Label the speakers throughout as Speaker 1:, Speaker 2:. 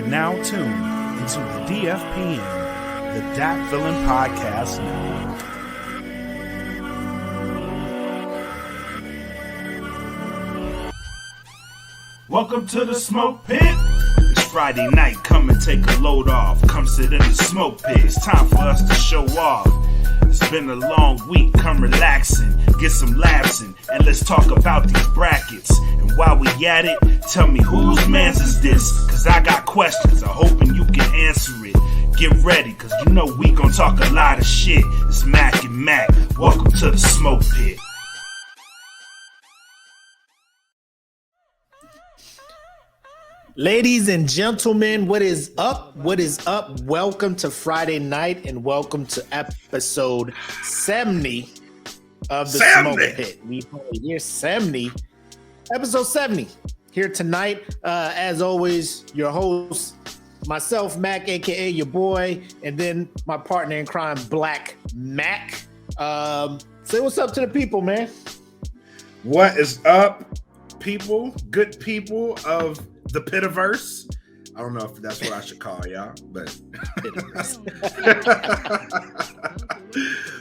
Speaker 1: now tuned into the DFPN, the Dat Villain Podcast Network. Welcome to the Smoke Pit. It's Friday night, come and take a load off. Come sit in the Smoke Pit, it's time for us to show off. It's been a long week, come relaxing, get some laughs in, and let's talk about these brackets. And while we at it, tell me whose man's is this? Cause I got questions, I'm hoping you can answer it. Get ready, cause you know we gon' talk a lot of shit. It's Mac and Mac, welcome to the Smoke Pit.
Speaker 2: Ladies and gentlemen, what is up? What is up? Welcome to Friday night and welcome to episode 70 of the Smoke Pit. We here 70, episode 70 here tonight. As always, your host, myself, Mac, aka your boy, and then my partner in crime, Black Mac. Say what's up to the people, man.
Speaker 1: What is up, people? Good people of the Pitiverse. I don't know if that's what I should call y'all, but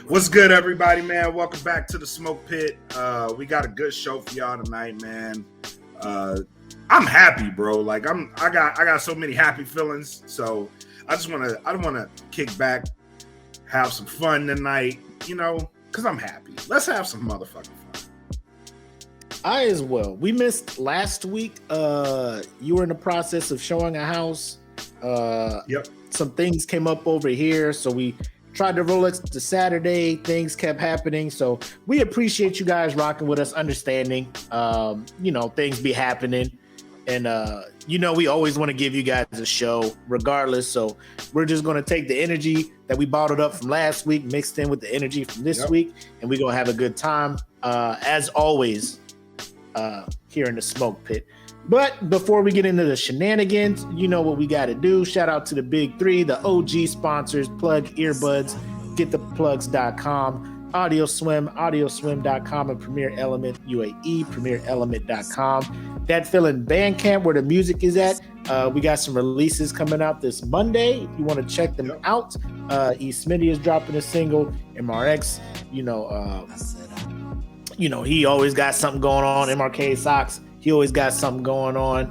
Speaker 1: what's good, everybody, man? Welcome back to the Smoke Pit. We got a good show for y'all tonight, man. I'm happy, bro. Like I got so many happy feelings. So I don't wanna kick back, have some fun tonight, you know, because I'm happy. Let's have some motherfucking fun.
Speaker 2: I as well. We missed last week. You were in the process of showing a house.
Speaker 1: Yep.
Speaker 2: Some things came up over here, so we tried to roll it to Saturday. Things kept happening, so we appreciate you guys rocking with us, understanding. You know, things be happening, and you know, we always want to give you guys a show, regardless. So we're just gonna take the energy that we bottled up from last week, mixed in with the energy from this week, and we're gonna have a good time. As always. Here in the Smoke Pit. But before we get into the shenanigans, you know what we got to do. Shout out to the big three, the OG sponsors, Plug Earbuds, GetThePlugs.com, AudioSwim.com, and Premier Element UAE, PremierElement.com. That Feeling Bandcamp, where the music is at. We got some releases coming out this Monday. If you want to check them out, E. Smitty is dropping a single. MRX, you know, he always got something going on. MRK Socks, he always got something going on.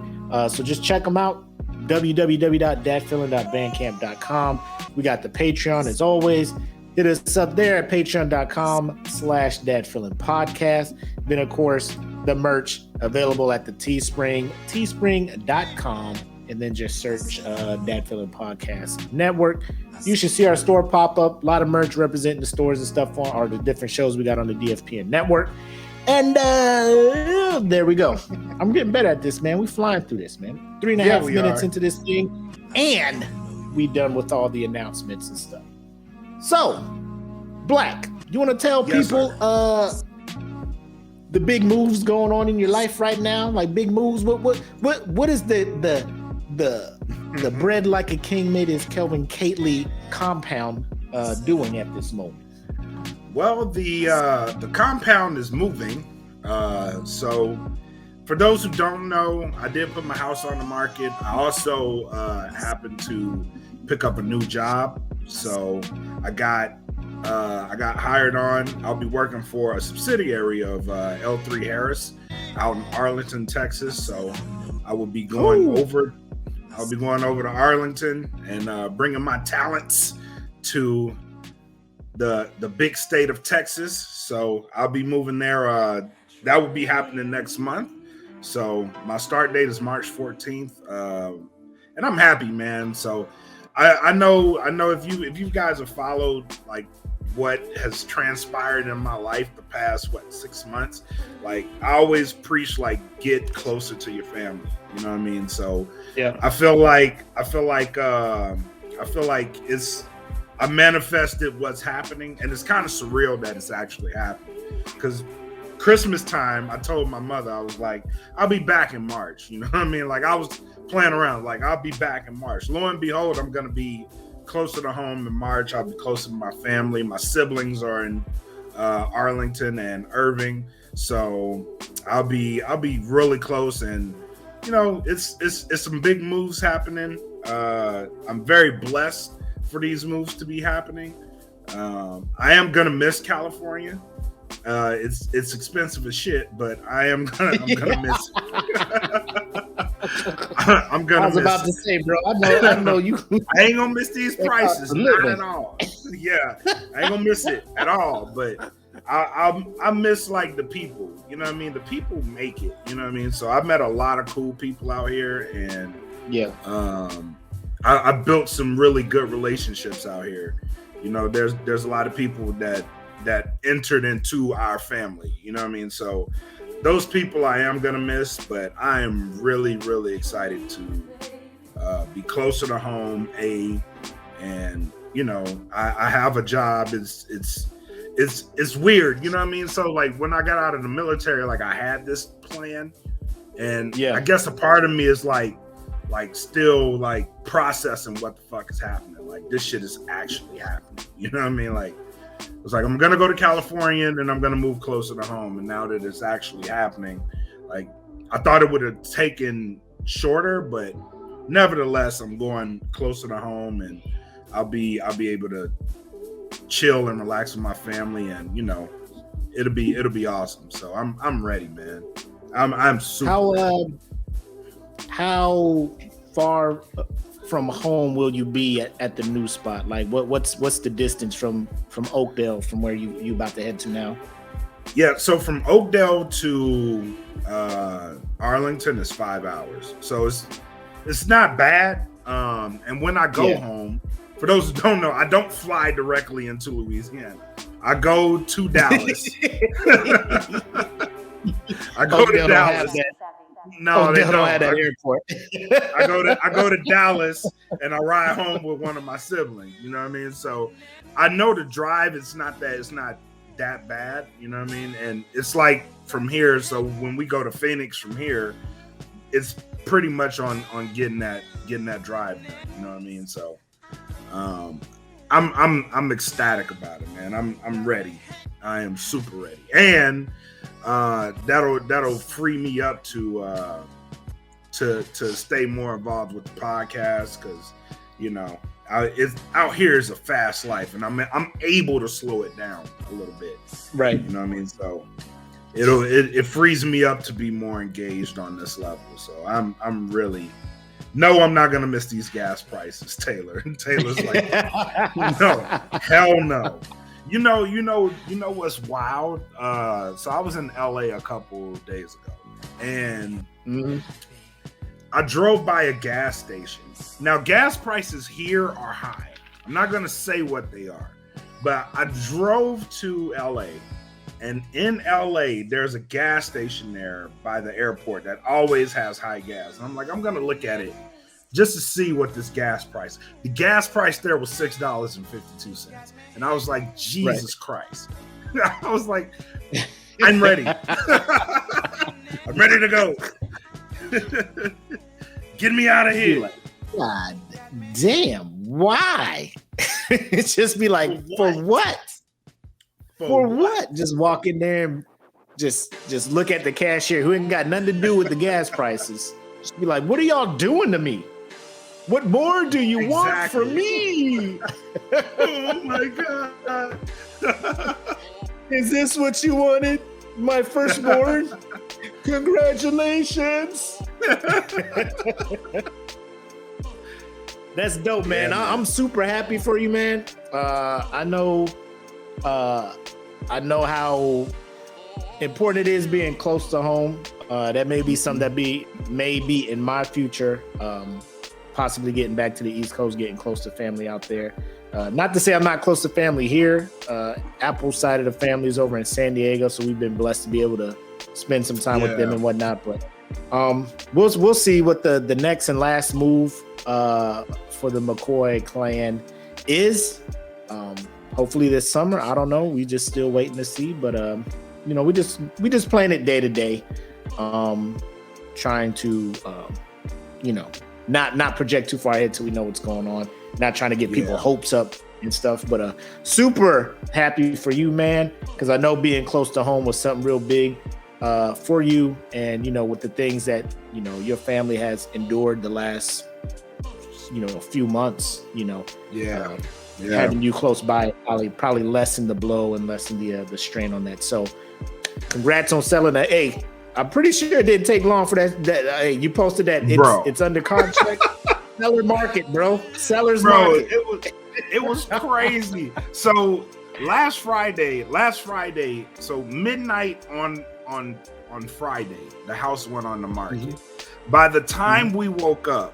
Speaker 2: So just check them out. www.datfeeling.bandcamp.com. We got the Patreon as always. Hit us up there at patreon.com/datfeelingpodcast. Then, of course, the merch available at the Teespring, teespring.com. And then just search Dat Feeling Podcast Network. You should see our store pop up. A lot of merch representing the stores and stuff on, or the different shows we got on the DFPN network. And there we go. I'm getting better at this, man. We flying through this, man. 3.5 minutes into this thing, and we done with all the announcements and stuff. So, Black, you want to tell people the big moves going on in your life right now? Like big moves. What is the bread like a king made his Kelvin Kately compound doing at this moment?
Speaker 1: Well, the compound is moving. So for those who don't know, I did put my house on the market. I also happened to pick up a new job. So I got hired on. I'll be working for a subsidiary of L3 Harris out in Arlington, Texas. So I will be going over to Arlington and bringing my talents to the big state of Texas. So I'll be moving there. That will be happening next month. So my start date is March 14th. And I'm happy, man. So I know if you guys have followed like what has transpired in my life the past 6 months, like I always preach like get closer to your family. You know what I mean? So yeah, I feel like I manifested what's happening, and it's kind of surreal that it's actually happening. Because Christmas time, I told my mother, I was like, I'll be back in March. You know what I mean? Like I was playing around, like I'll be back in March. Lo and behold, I'm gonna be closer to home in March. I'll be closer to my family. My siblings are in Arlington and Irving, so I'll be really close. And you know, it's some big moves happening. I'm very blessed for these moves to be happening. I am gonna miss California. It's expensive as shit, but I'm gonna miss it. I'm gonna.
Speaker 2: I was about to say, bro. I know you.
Speaker 1: I ain't gonna miss these prices, not at all. Yeah, I ain't gonna miss it at all. But I miss like the people. You know what I mean? The people make it. You know what I mean? So I've met a lot of cool people out here, and
Speaker 2: yeah,
Speaker 1: I built some really good relationships out here. You know, there's a lot of people that entered into our family. You know what I mean? So those people I am gonna miss, but I am really, really excited to be closer to home. And you know, I have a job. It's weird. You know what I mean? So like when I got out of the military, like I had this plan, and I guess a part of me is like still like processing what the fuck is happening. Like this shit is actually happening. You know what I mean? Like it's like I'm gonna go to California and I'm gonna move closer to home. And now that it's actually happening, like I thought it would have taken shorter, but nevertheless, I'm going closer to home, and I'll be able to chill and relax with my family, and you know, it'll be awesome. So I'm ready, man. I'm super ready.
Speaker 2: How far from home will you be at the new spot? Like what's the distance from Oakdale from where you about to head to now?
Speaker 1: Yeah, so from Oakdale to Arlington is 5 hours. So it's not bad. And when I go home, for those who don't know, I don't fly directly into Louisiana. I go to Dallas. I go to Dallas. No, they don't have that airport. I go to Dallas and I ride home with one of my siblings. You know what I mean? So I know the drive. It's not that bad. You know what I mean? And it's like from here. So when we go to Phoenix from here, it's pretty much on getting that drive done. You know what I mean? So I'm ecstatic about it, man. I'm ready. I am super ready, and that'll free me up to stay more involved with the podcast, because you know it's out here is a fast life, and I'm able to slow it down a little bit,
Speaker 2: right?
Speaker 1: You know what I mean? So it frees me up to be more engaged on this level. So I'm really. No, I'm not gonna miss these gas prices, Taylor. And Taylor's like, no, hell no. You know what's wild? So I was in LA a couple of days ago, and I drove by a gas station. Now, gas prices here are high. I'm not gonna say what they are, but I drove to LA, and in LA, there's a gas station there by the airport that always has high gas. And I'm like, I'm gonna look at it just to see what this gas price. The gas price there was $6.52. And I was like, Jesus Christ. I was like, I'm ready. I'm ready to go. Get me out of here.
Speaker 2: Like, God damn, why? It's just be like, for what? For what? Just walk in there and just look at the cashier who ain't got nothing to do with the gas prices. Just be like, what are y'all doing to me? What more do you want from me?
Speaker 1: Oh my God.
Speaker 2: Is this what you wanted? My firstborn? Congratulations. That's dope, man. Yeah, I'm super happy for you, man. I know how important it is being close to home. That may be something that may be in my future. Possibly getting back to the East Coast, getting close to family out there. Not to say I'm not close to family here. Apple's side of the family is over in San Diego, so we've been blessed to be able to spend some time with them and whatnot. But we'll see what the next and last move for the McCoy clan is. Hopefully this summer. I don't know. We just still waiting to see. But we just playing it day to day, trying to not project too far ahead till we know what's going on. Not trying to get people hopes up and stuff, but super happy for you, man, because I know being close to home was something real big for you, and with the things that your family has endured the last a few months,
Speaker 1: Yeah.
Speaker 2: having you close by probably lessen the blow and lessen the strain on that. So congrats on selling that. Hey, I'm pretty sure it didn't take long for that. Hey, you posted that. It's under contract. Seller market, bro. Seller's market.
Speaker 1: It was crazy. So last Friday, so midnight on Friday, the house went on the market. Mm-hmm. By the time we woke up,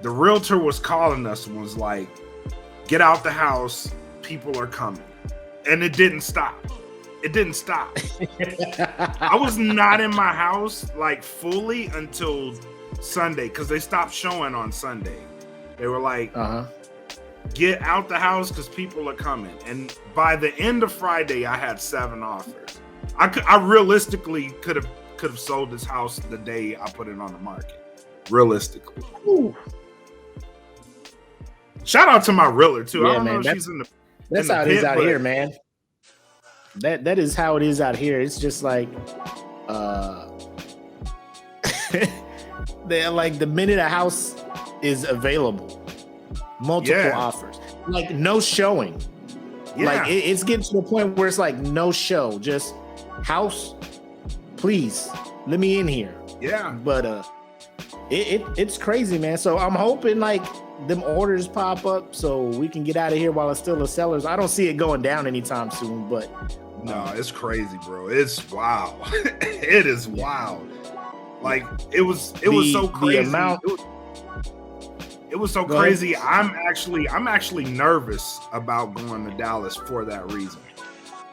Speaker 1: the realtor was calling us and was like, "Get out the house, people are coming." And it didn't stop. I was not in my house like fully until Sunday because they stopped showing on Sunday. They were like, "Get out the house because people are coming." And by the end of Friday, I had 7 offers. I realistically could have sold this house the day I put it on the market. Realistically. Ooh. Shout out to my realtor too.
Speaker 2: Yeah,
Speaker 1: I don't
Speaker 2: man,
Speaker 1: know if she's in the.
Speaker 2: That's how it is out here, man. That is how it is out here. It's just like, they're like the minute a house is available, multiple offers, like no showing. Yeah. Like it's getting to the point where it's like no show, just house. Please let me in here.
Speaker 1: Yeah,
Speaker 2: but it's crazy, man. So I'm hoping like them orders pop up so we can get out of here while it's still a sellers. I don't see it going down anytime soon, but
Speaker 1: no, it's crazy, bro. It's wild. It is wild. Like it was so crazy. It was so crazy. I'm actually nervous about going to Dallas for that reason,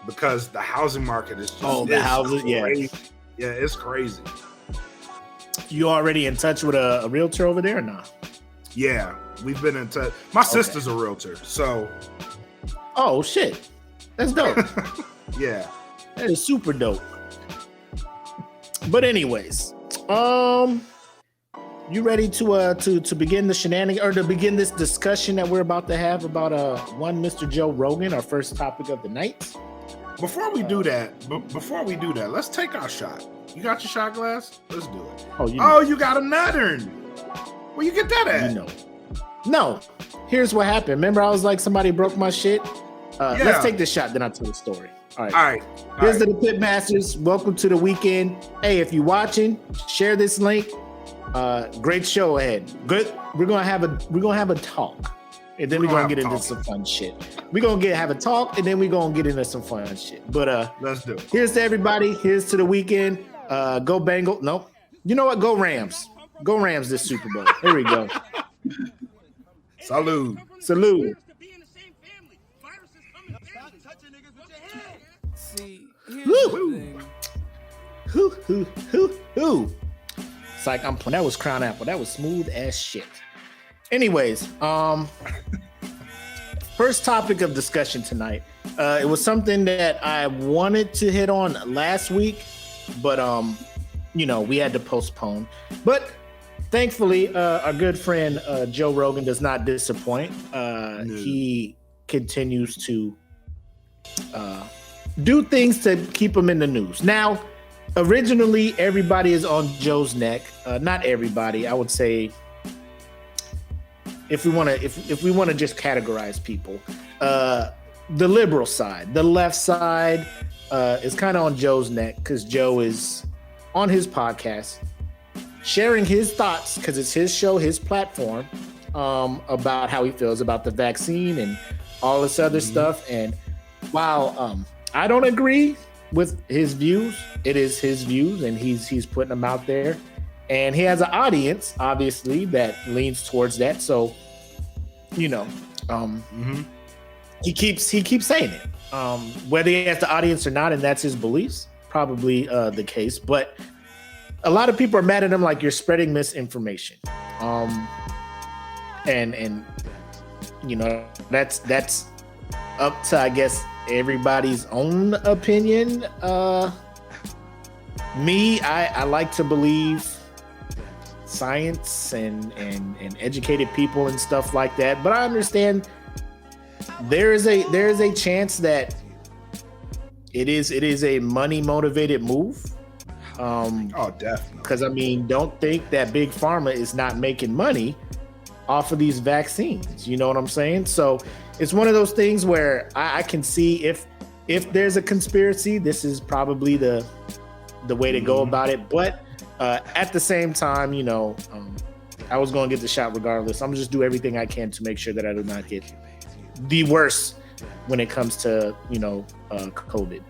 Speaker 1: because the housing market is just
Speaker 2: the houses,
Speaker 1: crazy. Yeah, it's crazy.
Speaker 2: You already in touch with a realtor over there or not?
Speaker 1: Yeah, we've been in touch. My sister's a realtor, so.
Speaker 2: Oh shit, that's dope.
Speaker 1: Yeah,
Speaker 2: that is super dope. But anyways, you ready to begin the shenanigans or to begin this discussion that we're about to have about one Mr. Joe Rogan, our first topic of the night?
Speaker 1: Before we do that, let's take our shot. You got your shot glass? Let's do it. Oh, you got a nuttern. Where you get that at?
Speaker 2: No. Here's what happened. Remember, I was like, somebody broke my shit. Let's take this shot, then I'll tell the story. All right. Here's to the Pitmasters. Welcome to the weekend. Hey, if you're watching, share this link. Great show ahead. Good. We're gonna have a talk, and then we're gonna get into some fun shit. We're gonna have a talk, and then we're gonna get into some fun shit. But
Speaker 1: let's do it.
Speaker 2: Here's to everybody. Here's to the weekend. Go Bengals. No, you know what? Go Rams. Go Rams this Super Bowl. Here we go.
Speaker 1: Salute.
Speaker 2: Who. It's like that was Crown Apple. That was smooth as shit. Anyways, first topic of discussion tonight. It was something that I wanted to hit on last week, but we had to postpone. But thankfully, our good friend Joe Rogan does not disappoint. No. He continues to do things to keep him in the news. Now, originally, everybody is on Joe's neck. Not everybody. I would say, if we want to just categorize people, the liberal side, the left side, is kind of on Joe's neck because Joe is on his podcast sharing his thoughts, because it's his show, his platform, about how he feels about the vaccine and all this other stuff. And while I don't agree with his views, it is his views, and he's putting them out there, and he has an audience obviously that leans towards that. So he keeps saying it, whether he has the audience or not, and that's his beliefs, probably the case. But a lot of people are mad at him, like, you're spreading misinformation, and that's up to, I guess, everybody's own opinion. I like to believe science and educated people and stuff like that, but I understand there is a chance that it is a money motivated move.
Speaker 1: Definitely.
Speaker 2: Because don't think that Big Pharma is not making money off of these vaccines. You know what I'm saying? So it's one of those things where I can see if there's a conspiracy, this is probably the way to go about it. But at the same time, you know, I was going to get the shot regardless. I'm gonna just do everything I can to make sure that I do not get the worst when it comes to, you know, COVID.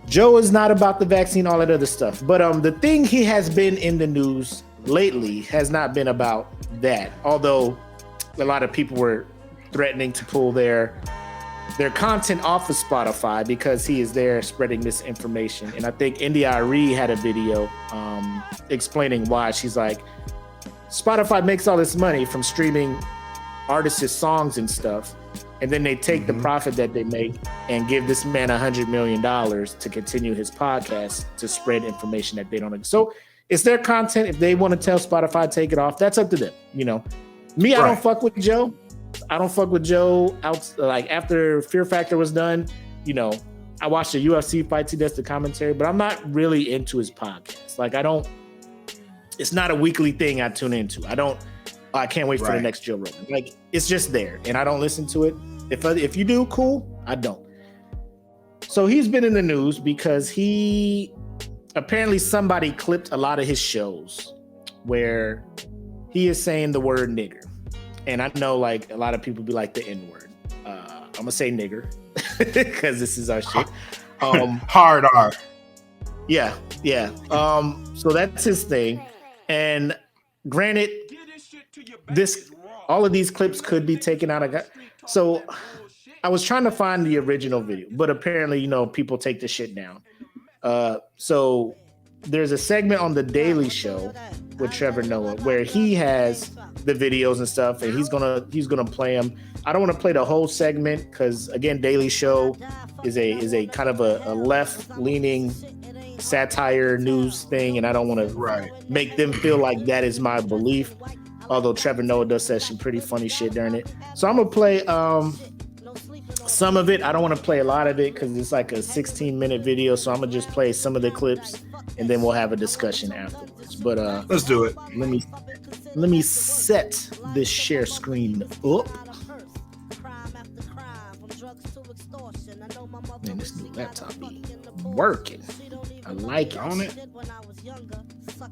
Speaker 2: Joe is not about the vaccine, all that other stuff. But the thing he has been in the news lately has not been about that. Although a lot of people were threatening to pull their content off of Spotify because he is there spreading misinformation. And I think India Arie had a video explaining why. She's like, Spotify makes all this money from streaming artists' songs and stuff, and then they take the profit that they make and give this man $100 million to continue his podcast to spread information that they don't. So it's their content. If they want to tell Spotify take it off, that's up to them. You know, me, I don't fuck with Joe. I don't fuck with Joe. Like after Fear Factor was done, you know, I watched the UFC fights. He does the commentary, but I'm not really into his podcast. Like it's not a weekly thing I tune into. I can't wait for the next Joe Rogan. Like it's just there, and I don't listen to it. If you do, cool. I don't. So he's been in the news because apparently somebody clipped a lot of his shows where he is saying the word nigger. And I know like a lot of people be like the N-word. I'm gonna say nigger because this is our shit.
Speaker 1: Hard R.
Speaker 2: Yeah. So that's his thing. And granted, all of these clips could be taken out of. So I was trying to find the original video, but apparently, you know, people take the shit down. So there's a segment on The Daily Show with Trevor Noah where he has the videos and stuff, and he's gonna play them. I don't want to play the whole segment because again, Daily Show is a kind of a left-leaning satire news thing, and I don't want to make them feel like that is my belief. Although Trevor Noah does say some pretty funny shit during it, so I'm gonna play some of it. I don't want to play a lot of it because it's like a 16-minute video, so I'm gonna just play some of the clips, and then we'll have a discussion afterwards. But
Speaker 1: let's do it.
Speaker 2: Let me set this share screen up. Man, this new laptop be working. I like it.
Speaker 1: On it.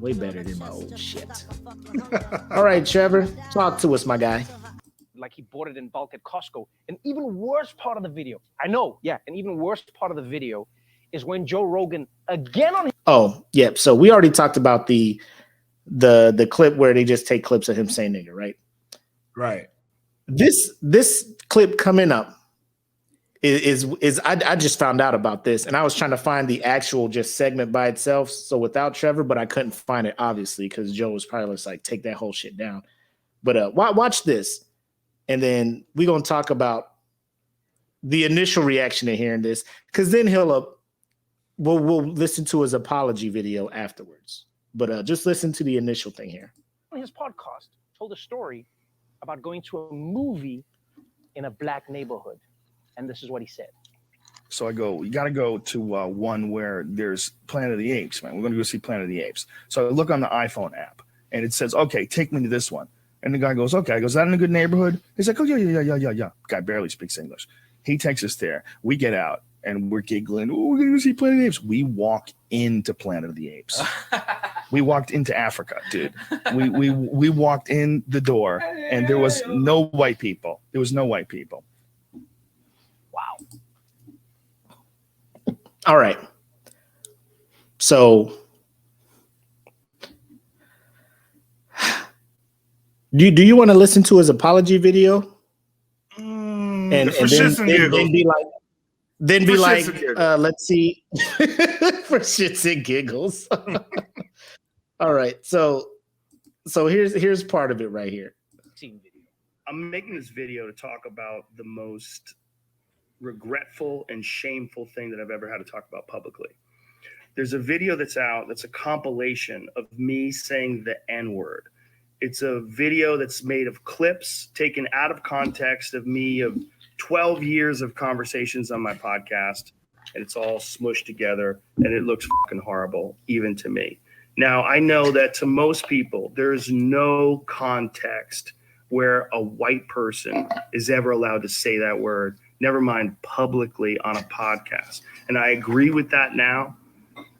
Speaker 2: Way better than my old shit. All right, Trevor, talk to us, my guy.
Speaker 3: Like he bought it in bulk at Costco. An even worse part of the video, an even worse part of the video is when Joe Rogan again on.
Speaker 2: Oh, yeah. So we already talked about the clip where they just take clips of him saying nigger, right?
Speaker 1: Right.
Speaker 2: This clip coming up is I just found out about this, and I was trying to find the actual just segment by itself. So without Trevor, but I couldn't find it obviously because Joe was probably just like take that whole shit down. But watch this, and then we're gonna talk about the initial reaction to hearing this, because then we'll listen to his apology video afterwards. But just listen to the initial thing here.
Speaker 3: His podcast told a story about going to a movie in a black neighborhood. And this is what he said.
Speaker 4: So I go, you got to go to one where there's Planet of the Apes, man. We're going to go see Planet of the Apes. So I look on the iPhone app, and it says, okay, take me to this one. And the guy goes, okay. I go, is that in a good neighborhood? He's like, oh, yeah. Guy barely speaks English. He takes us there. We get out, and we're giggling. Oh, we're going to go see Planet of the Apes. We walk into Planet of the Apes. We walked into Africa, dude. We walked in the door, and there was no white people.
Speaker 3: Wow.
Speaker 2: All right. So do you want to listen to his apology video? And then be like, let's see. For shits and giggles. All right. So here's part of it right here.
Speaker 4: I'm making this video to talk about the most regretful and shameful thing that I've ever had to talk about publicly. There's a video that's out that's a compilation of me saying the N-word. It's a video that's made of clips taken out of context of me of 12 years of conversations on my podcast, and it's all smushed together, and it looks fucking horrible, even to me. Now, I know that to most people, there's no context where a white person is ever allowed to say that word, never mind publicly on a podcast. And I agree with that now.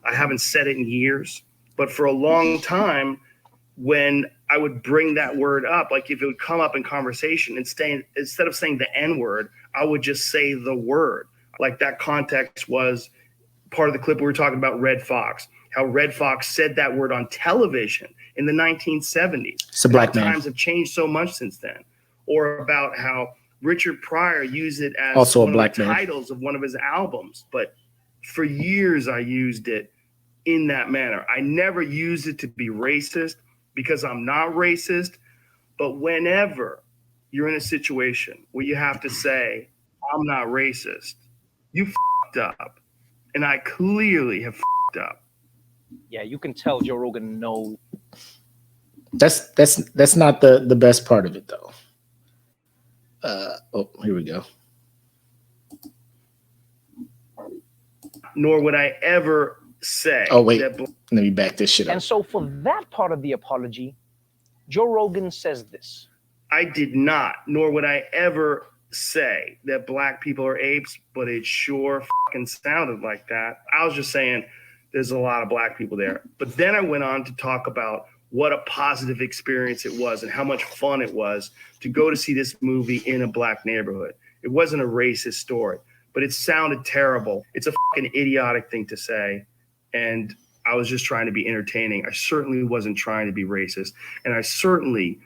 Speaker 4: I haven't said it in years, but for a long time, when I would bring that word up, like if it would come up in conversation, instead of saying the N word, I would just say the word. Like that context was part of the clip we were talking about Red Fox, how Red Fox said that word on television in the 1970s.
Speaker 2: It's a black man.
Speaker 4: Times have changed so much since then. Or about how Richard Pryor used it as
Speaker 2: also
Speaker 4: one
Speaker 2: a black
Speaker 4: of the
Speaker 2: man.
Speaker 4: titles of one of his albums. But for years, I used it in that manner. I never used it to be racist because I'm not racist. But whenever you're in a situation where you have to say, I'm not racist, you f***ed up. And I clearly have f***ed up.
Speaker 3: Yeah, you can tell Joe Rogan knows.
Speaker 2: That's not the best part of it, though. Here we go.
Speaker 4: Nor would I ever say.
Speaker 2: Oh, wait. Let me back this shit up.
Speaker 3: And so for that part of the apology, Joe Rogan says this.
Speaker 4: I did not, nor would I ever say that black people are apes, but it sure fucking sounded like that. I was just saying there's a lot of black people there. But then I went on to talk about what a positive experience it was and how much fun it was to go to see this movie in a black neighborhood. It wasn't a racist story, but it sounded terrible. It's a fucking idiotic thing to say. And I was just trying to be entertaining. I certainly wasn't trying to be racist. And I certainly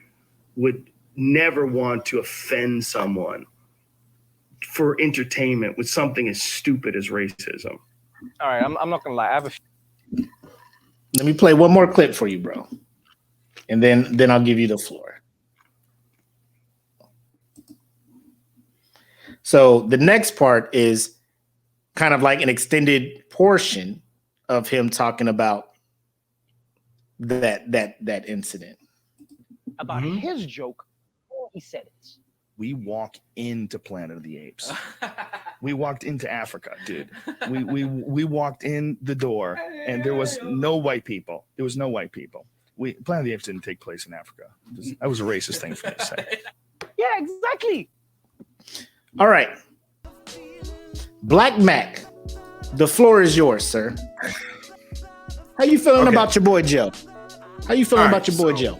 Speaker 4: would never want to offend someone for entertainment with something as stupid as racism.
Speaker 3: All right, I'm not going to lie. I have a
Speaker 2: Let me play one more clip for you, bro. And then I'll give you the floor. So the next part is kind of like an extended portion of him talking about that incident.
Speaker 3: About his joke, he said it.
Speaker 4: We walk into Planet of the Apes. We walked into Africa, dude. We walked in the door, and there was no white people. There was no white people. Planet of the Apes didn't take place in Africa. That was a racist thing for me to say.
Speaker 3: Yeah, exactly.
Speaker 2: All right. Black Mac, the floor is yours, sir. How you feeling about your boy Joe? How you feeling about your boy Joe?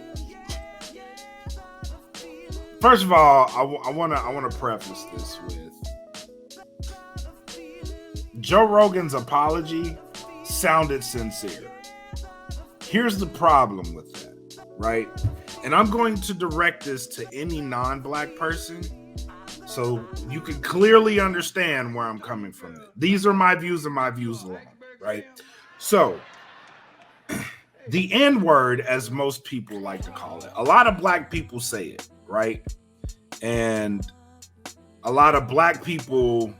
Speaker 1: First of all, I wanna preface this with Joe Rogan's apology sounded sincere. Here's the problem with that, right? And I'm going to direct this to any non-black person so you can clearly understand where I'm coming from. These are my views and my views alone, right? So the N-word, as most people like to call it, a lot of black people say it, right? And a lot of black people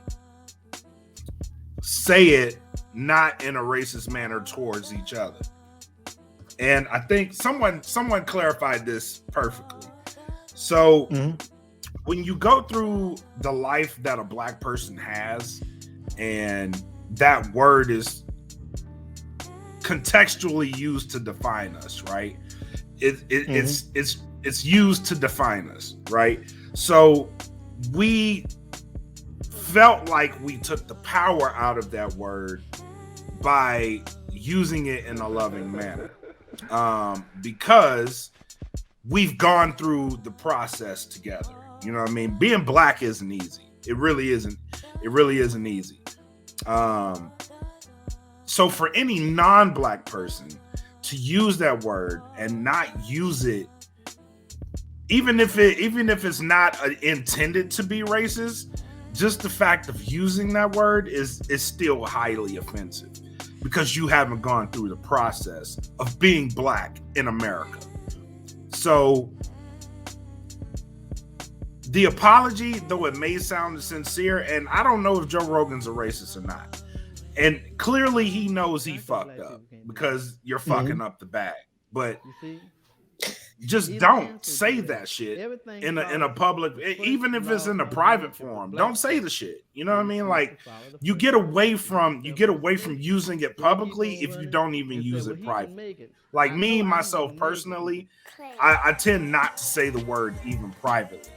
Speaker 1: say it not in a racist manner towards each other. And I think someone clarified this perfectly. So when you go through the life that a black person has, and that word is contextually used to define us, right? It's used to define us, right? So we felt like we took the power out of that word by using it in a loving manner, because we've gone through the process together. You know what I mean? Being black isn't easy. It really isn't. It really isn't easy. So for any non-black person to use that word and not use it, even if it's not intended to be racist, just the fact of using that word is still highly offensive, because you haven't gone through the process of being black in America. So the apology, though it may sound sincere, and I don't know if Joe Rogan's a racist or not, and clearly he knows he fucked up, because you're fucking up the bag. But just don't say that shit in a public, even if it's in a private forum. Don't say the shit. You know what I mean? Like, you get away from using it publicly if you don't even use it privately. Like me, myself personally, I tend not to say the word even privately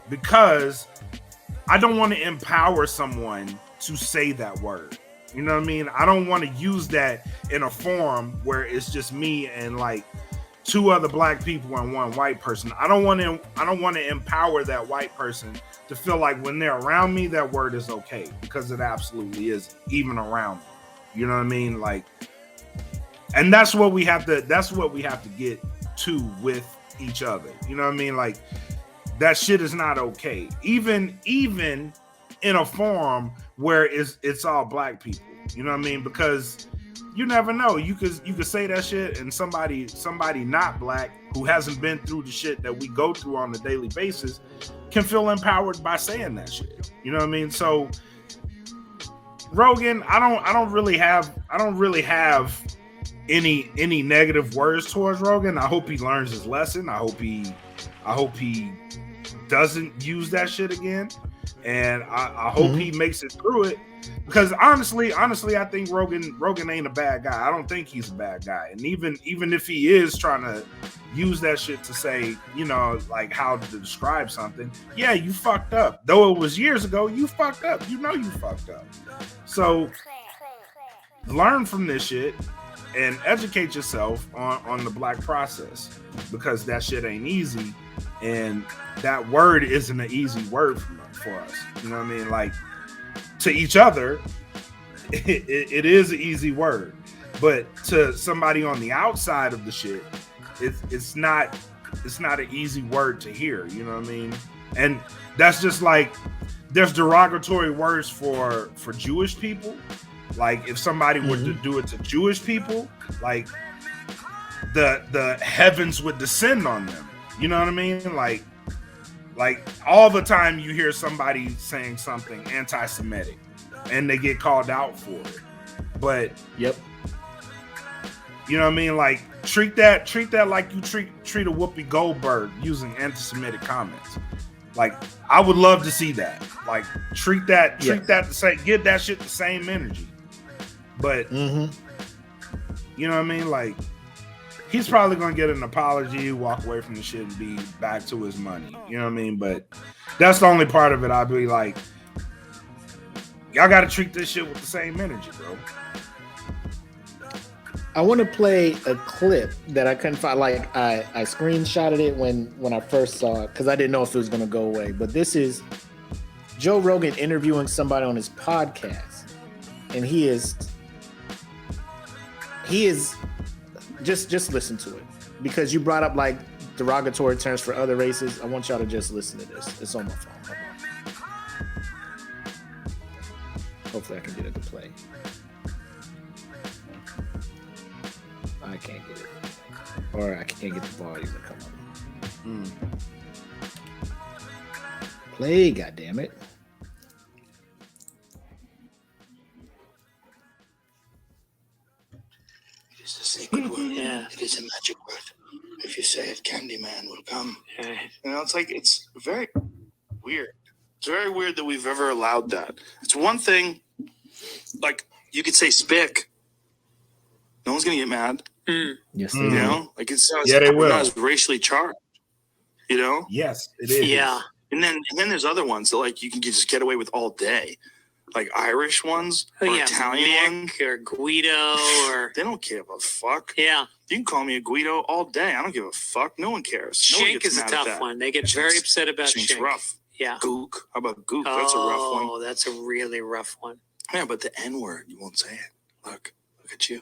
Speaker 1: because I don't want to empower someone to say that word. You know what I mean? I don't want to use that in a forum where it's just me and like 2 other black people and 1 white person. I don't want to empower that white person to feel like when they're around me, that word is okay, because it absolutely is, even around me. You know what I mean? Like, and that's what we have to get to with each other. You know what I mean? Like, that shit is not okay. Even in a forum where it's all black people. You know what I mean? Because you never know. You could say that shit and somebody not black who hasn't been through the shit that we go through on a daily basis can feel empowered by saying that shit. You know what I mean? So Rogan, I don't really have any negative words towards Rogan. I hope he learns his lesson. I hope he doesn't use that shit again. And I hope he makes it through it, because honestly, I think Rogan ain't a bad guy. I don't think he's a bad guy. And even if he is trying to use that shit to say, you know, like how to describe something, yeah, you fucked up. Though it was years ago, you fucked up. You know you fucked up. So learn from this shit and educate yourself on the black process, because that shit ain't easy, and that word isn't an easy word for us. You know what I mean? Like, to each other, it is an easy word, but to somebody on the outside of the shit, it's not an easy word to hear. You know what I mean? And that's just like, there's derogatory words for Jewish people. Like, if somebody were to do it to Jewish people, like the heavens would descend on them. You know what I mean? Like all the time you hear somebody saying something anti-Semitic and they get called out for it. But
Speaker 2: yep,
Speaker 1: you know what I mean? Like, treat that like you treat a Whoopi Goldberg using anti-Semitic comments. Like, I would love to see that. Like, treat that the same, give that shit the same energy. But you know what I mean? Like, he's probably gonna get an apology, walk away from the shit, and be back to his money. You know what I mean? But that's the only part of it. I'd be like, y'all got to treat this shit with the same energy, bro.
Speaker 2: I want to play a clip that I couldn't find. Like, I screenshotted it when I first saw it, because I didn't know if it was gonna go away. But this is Joe Rogan interviewing somebody on his podcast, and he is just listen to it, because you brought up like derogatory terms for other races. I want y'all to just listen to this. It's on my phone. Hold on. Hopefully I can get it to play. I can't get it, or I can't get the volume to come up. Play, goddammit.
Speaker 5: It's a sacred word. Yeah. It is a magic word. If you say it, Candyman will come. Yeah. You know, it's very weird. It's very weird that we've ever allowed that. It's one thing, like, you could say spick. No one's going to get mad.
Speaker 2: Yes,
Speaker 5: you know? Like, it's
Speaker 1: they will.
Speaker 5: Not as racially charged. You know?
Speaker 1: Yes, it is.
Speaker 5: Yeah. And then there's other ones that, like, you can just get away with all day. Like Irish ones or Italian ones. Or Guido or... They don't give a fuck. Yeah. You can call me a Guido all day. I don't give a fuck. No one cares. Shink is a tough one. They get very upset about Shink's Shink. Rough. Yeah. Gook. How about Gook? That's a rough one. Oh, that's a really rough one. Yeah, but the N-word, you won't say it. Look at you.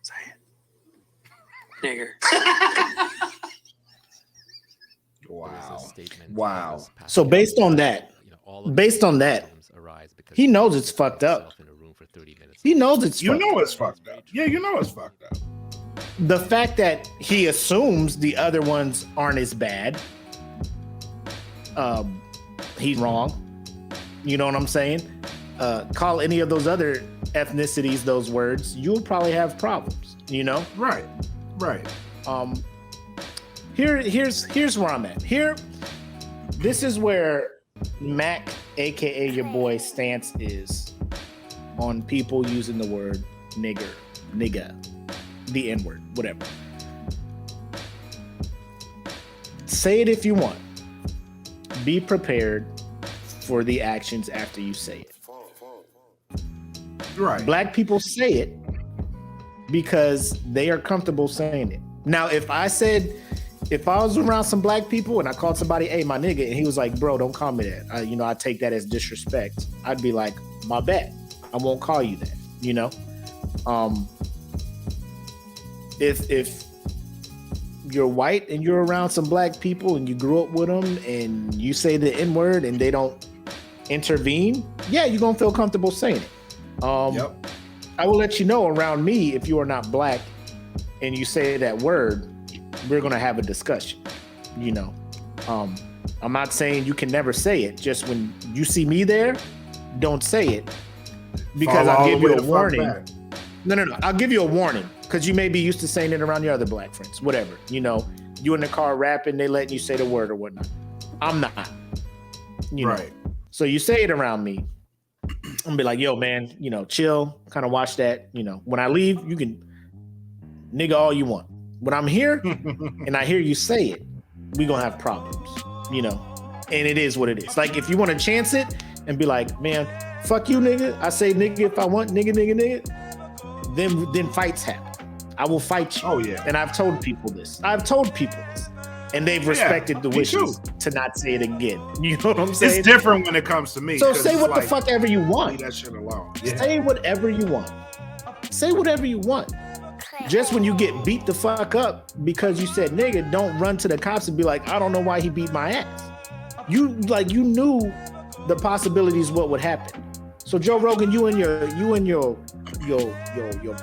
Speaker 5: Say it. Nigger.
Speaker 1: Wow.
Speaker 2: So based on that, he knows it's fucked up. He knows it's fucked up.
Speaker 1: It's fucked up. Yeah, you know it's fucked up.
Speaker 2: The fact that he assumes the other ones aren't as bad, he's wrong. You know what I'm saying? Call any of those other ethnicities those words, you'll probably have problems, you know?
Speaker 1: Right.
Speaker 2: Here's where I'm at. This is where Mac, aka your boy, stance is on people using the word nigga, the N-word, whatever. Say it if you want. Be prepared for the actions after you say it.
Speaker 1: Right.
Speaker 2: Black people say it because they are comfortable saying it. Now, if I was around some black people and I called somebody, hey, my nigga, and he was like, bro, don't call me that. I take that as disrespect. I'd be like, my bad. I won't call you that, If you're white and you're around some black people and you grew up with them and you say the N-word and they don't intervene, yeah, you're going to feel comfortable saying it.
Speaker 1: Yep.
Speaker 2: I will let you know around me, if you are not black and you say that word, we're going to have a discussion, I'm not saying you can never say it. Just when you see me there, don't say it, because I'll give you a warning. No. I'll give you a warning because you may be used to saying it around your other black friends, whatever. You in the car rapping, they letting you say the word or whatnot. I'm not,
Speaker 1: right.
Speaker 2: So you say it around me, I'm gonna be like, yo, man, chill, kind of watch that. When I leave, you can nigga all you want. When I'm here and I hear you say it, we gonna have problems, and it is what it is. Like, if you want to chance it and be like, man, fuck you, nigga. I say nigga if I want, nigga. Then fights happen. I will fight you.
Speaker 1: Oh yeah.
Speaker 2: And I've told people this. And they've respected the wishes to not say it again. You know what I'm saying?
Speaker 1: It's different when it comes to me.
Speaker 2: So say what the fuck ever you want.
Speaker 1: Leave that shit alone. Yeah.
Speaker 2: Say whatever you want. Say whatever you want. Just when you get beat the fuck up because you said nigga, don't run to the cops and be like, I don't know why he beat my ass. You knew the possibilities what would happen. So Joe Rogan, you in your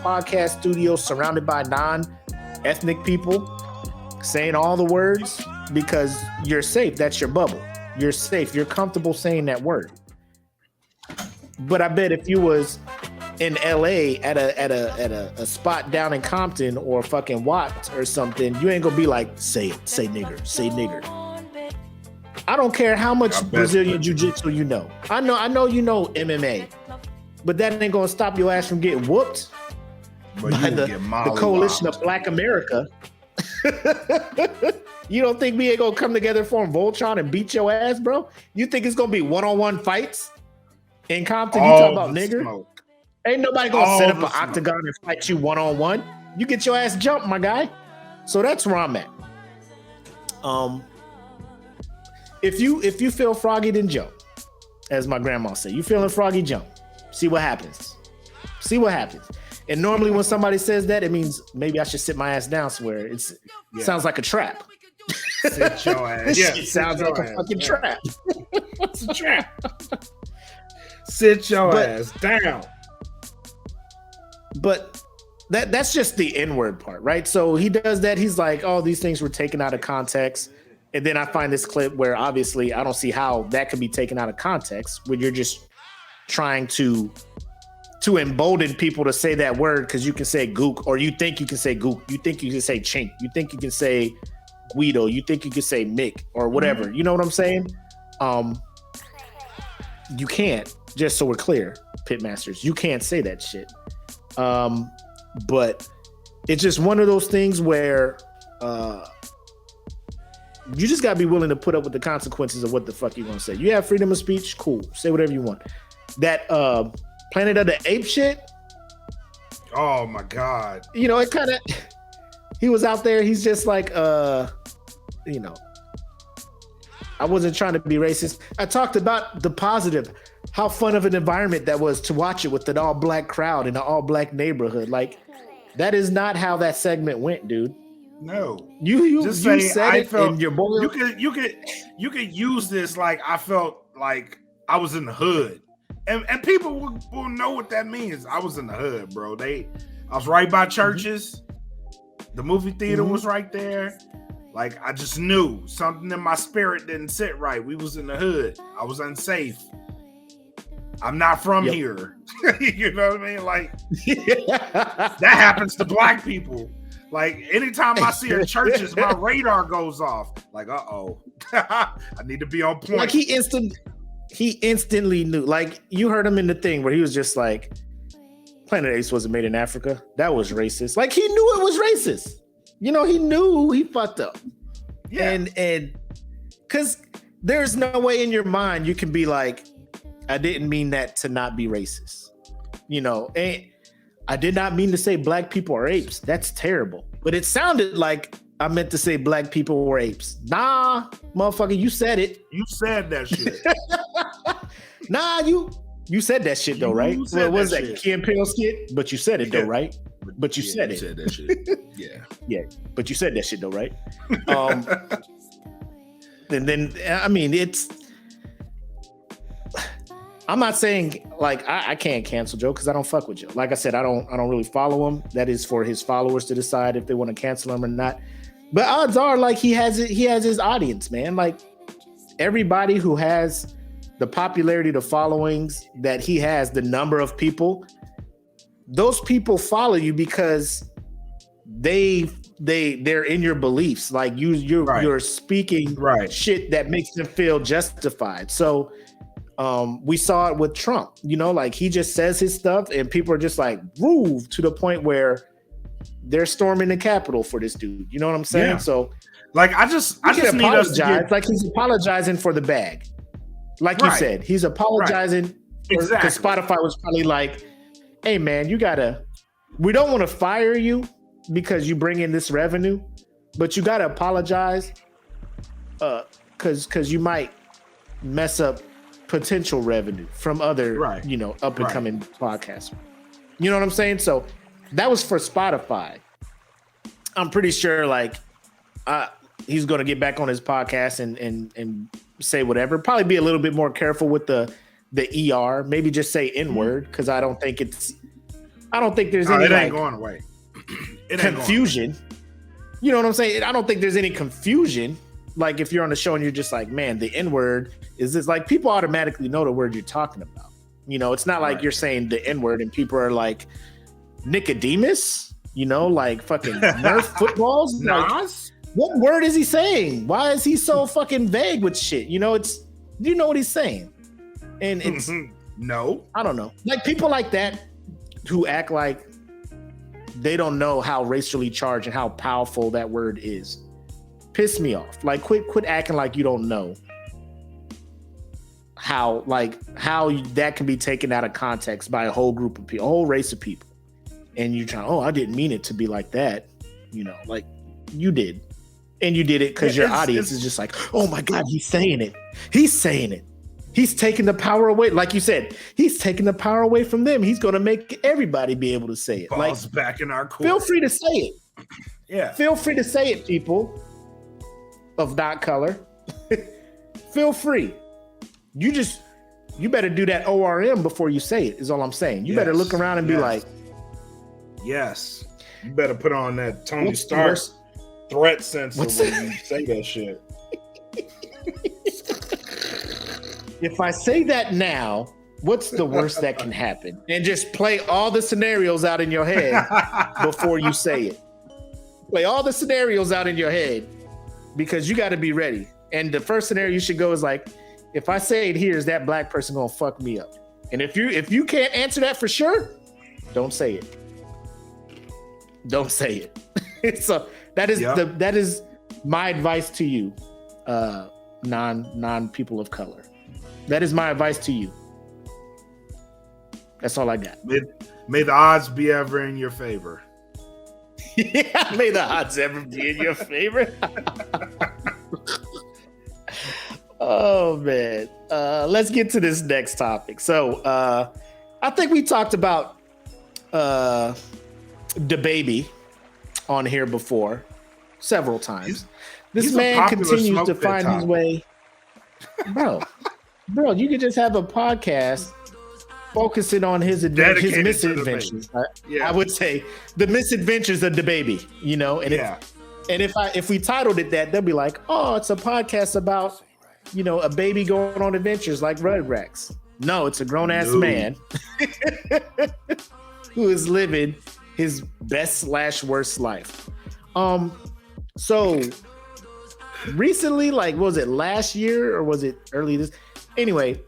Speaker 2: podcast studio surrounded by non-ethnic people saying all the words because you're safe. That's your bubble. You're safe. You're comfortable saying that word. But I bet if you was in LA at a spot down in Compton or fucking Watts or something, you ain't gonna be like, say it, say nigger, say nigger. I don't care how much Brazilian jiu-jitsu you know. I know you know MMA, but that ain't gonna stop your ass from getting whooped by the coalition of Black America. You don't think we ain't gonna come together, form Voltron, and beat your ass, bro? You think it's gonna be one-on-one fights in Compton? You talking about nigger?
Speaker 1: Smoke.
Speaker 2: Ain't nobody gonna set up an octagon and fight you one-on-one. You get your ass jumped, my guy. So that's where I'm at. If you feel froggy, then jump. As my grandma said, you feeling froggy, jump. See what happens. See what happens. And normally when somebody says that, it means maybe I should sit my ass down somewhere. It sounds like a trap.
Speaker 1: Sit your ass.
Speaker 2: It sounds like a fucking trap.
Speaker 1: It's a trap. Sit your ass down.
Speaker 2: But that's just the N-word part, right? So he does that. He's like, oh, these things were taken out of context. And then I find this clip where obviously I don't see how that could be taken out of context when you're just trying to embolden people to say that word because you can say gook, or you think you can say gook, you think you can say chink, you think you can say Guido, you think you can say Mick or whatever. Mm-hmm. You know what I'm saying? You can't, just so we're clear, Pitmasters, you can't say that shit. But it's just one of those things where you just gotta be willing to put up with the consequences of what the fuck you're gonna say. You have freedom of speech, cool, say whatever you want. That Planet of the Apes shit,
Speaker 1: oh my god,
Speaker 2: it kind of, he was out there, he's just like I wasn't trying to be racist. I talked about the positive, how fun of an environment that was to watch it with an all black crowd in an all black neighborhood. Like, that is not how that segment went, dude.
Speaker 1: No,
Speaker 2: you said it, and your boy.
Speaker 1: You could use this like I felt like I was in the hood, and people will know what that means. I was in the hood, bro. I was right by churches. The movie theater was right there. Like, I just knew something in my spirit didn't sit right. We was in the hood. I was unsafe. I'm not from here. You know what I mean? Like, that happens to black people. Like anytime I see a churches, my radar goes off. Like, I need to be on point.
Speaker 2: Like he instantly knew. Like you heard him in the thing where he was just like, Planet of the Apes wasn't made in Africa. That was racist. Like he knew it was racist. You know, he knew he fucked up. Yeah. And because there's no way in your mind you can be like, I didn't mean that to not be racist. You know, and I did not mean to say black people are apes. That's terrible. But it sounded like I meant to say black people were apes. Nah, motherfucker, you said it.
Speaker 1: You said that shit.
Speaker 2: Nah, you said that shit though, right? What was that Key and Peele skit? But you said it though, right? But you said it.
Speaker 1: You said that shit.
Speaker 2: Yeah. But you said that shit though, right? And then I mean, I'm not saying like I can't cancel Joe because I don't fuck with Joe. Like I said, I don't really follow him. That is for his followers to decide if they want to cancel him or not. But odds are like he has his audience, man. Like everybody who has the popularity, the followings that he has, the number of people, those people follow you because they're in your beliefs. Like you're speaking shit that makes them feel justified. So we saw it with Trump, you know, like he just says his stuff and people are just like moved to the point where they're storming the Capitol for this dude. You know what I'm saying? Yeah. So
Speaker 1: like I just need us to get...
Speaker 2: like he's apologizing for the bag. Like you said, he's apologizing because Spotify was probably like, hey man, we don't want to fire you because you bring in this revenue, but you gotta apologize because you might mess up potential revenue from other you know, up and coming podcasts. You know what I'm saying? So that was for Spotify. I'm pretty sure like he's gonna get back on his podcast and say whatever. Probably be a little bit more careful with the ER. Maybe just say N-word because I don't think there's any
Speaker 1: it ain't going away.
Speaker 2: Confusion. You know what I'm saying? I don't think there's any confusion. Like if you're on the show and you're just like, man, the N-word is this, like people automatically know the word you're talking about. You know, it's not like you're saying the N-word and people are like Nicodemus, you know, like fucking Nerf footballs. Like, what word is he saying? Why is he so fucking vague with shit? You know, you know what he's saying. And it's
Speaker 1: no,
Speaker 2: I don't know. Like people like that who act like they don't know how racially charged and how powerful that word is. Piss me off. Like quit acting like you don't know how that can be taken out of context by a whole group of people, a whole race of people. And you're trying, I didn't mean it to be like that. You know, like you did. And you did it because your audience is just like, oh my God, he's saying it. He's saying it. He's taking the power away. Like you said, he's taking the power away from them. He's going to make everybody be able to say it.
Speaker 1: Balls
Speaker 2: like,
Speaker 1: back in our court.
Speaker 2: Feel free to say it.
Speaker 1: Yeah.
Speaker 2: Feel free to say it, people of that color. Feel free. You better do that ORM before you say it, is all I'm saying. You better look around and be like,
Speaker 1: yes. You better put on that Tony Stark threat sensor when you say that shit.
Speaker 2: If I say that now, what's the worst that can happen? And just play all the scenarios out in your head before you say it. Play all the scenarios out in your head because you got to be ready. And the first scenario you should go is like, if I say it here, is that black person gonna fuck me up? And if you can't answer that for sure, don't say it. Don't say it. So that is my advice to you, non people of color. That is my advice to you. That's all I got.
Speaker 1: May the odds be ever in your favor.
Speaker 2: Yeah, may the odds ever be in your favor. Oh man. Let's get to this next topic. So I think we talked about DaBaby on here before several times. This man continues to find his way. Bro, you could just have a podcast focusing on his misadventures. I would say the misadventures of DaBaby, you know, and if we titled it that, they'll be like, oh, it's a podcast about, you know, a baby going on adventures like Rugrats. No, it's a grown-ass man who is living his best/worst life. So recently, like, was it last year or was it early this? Anyway,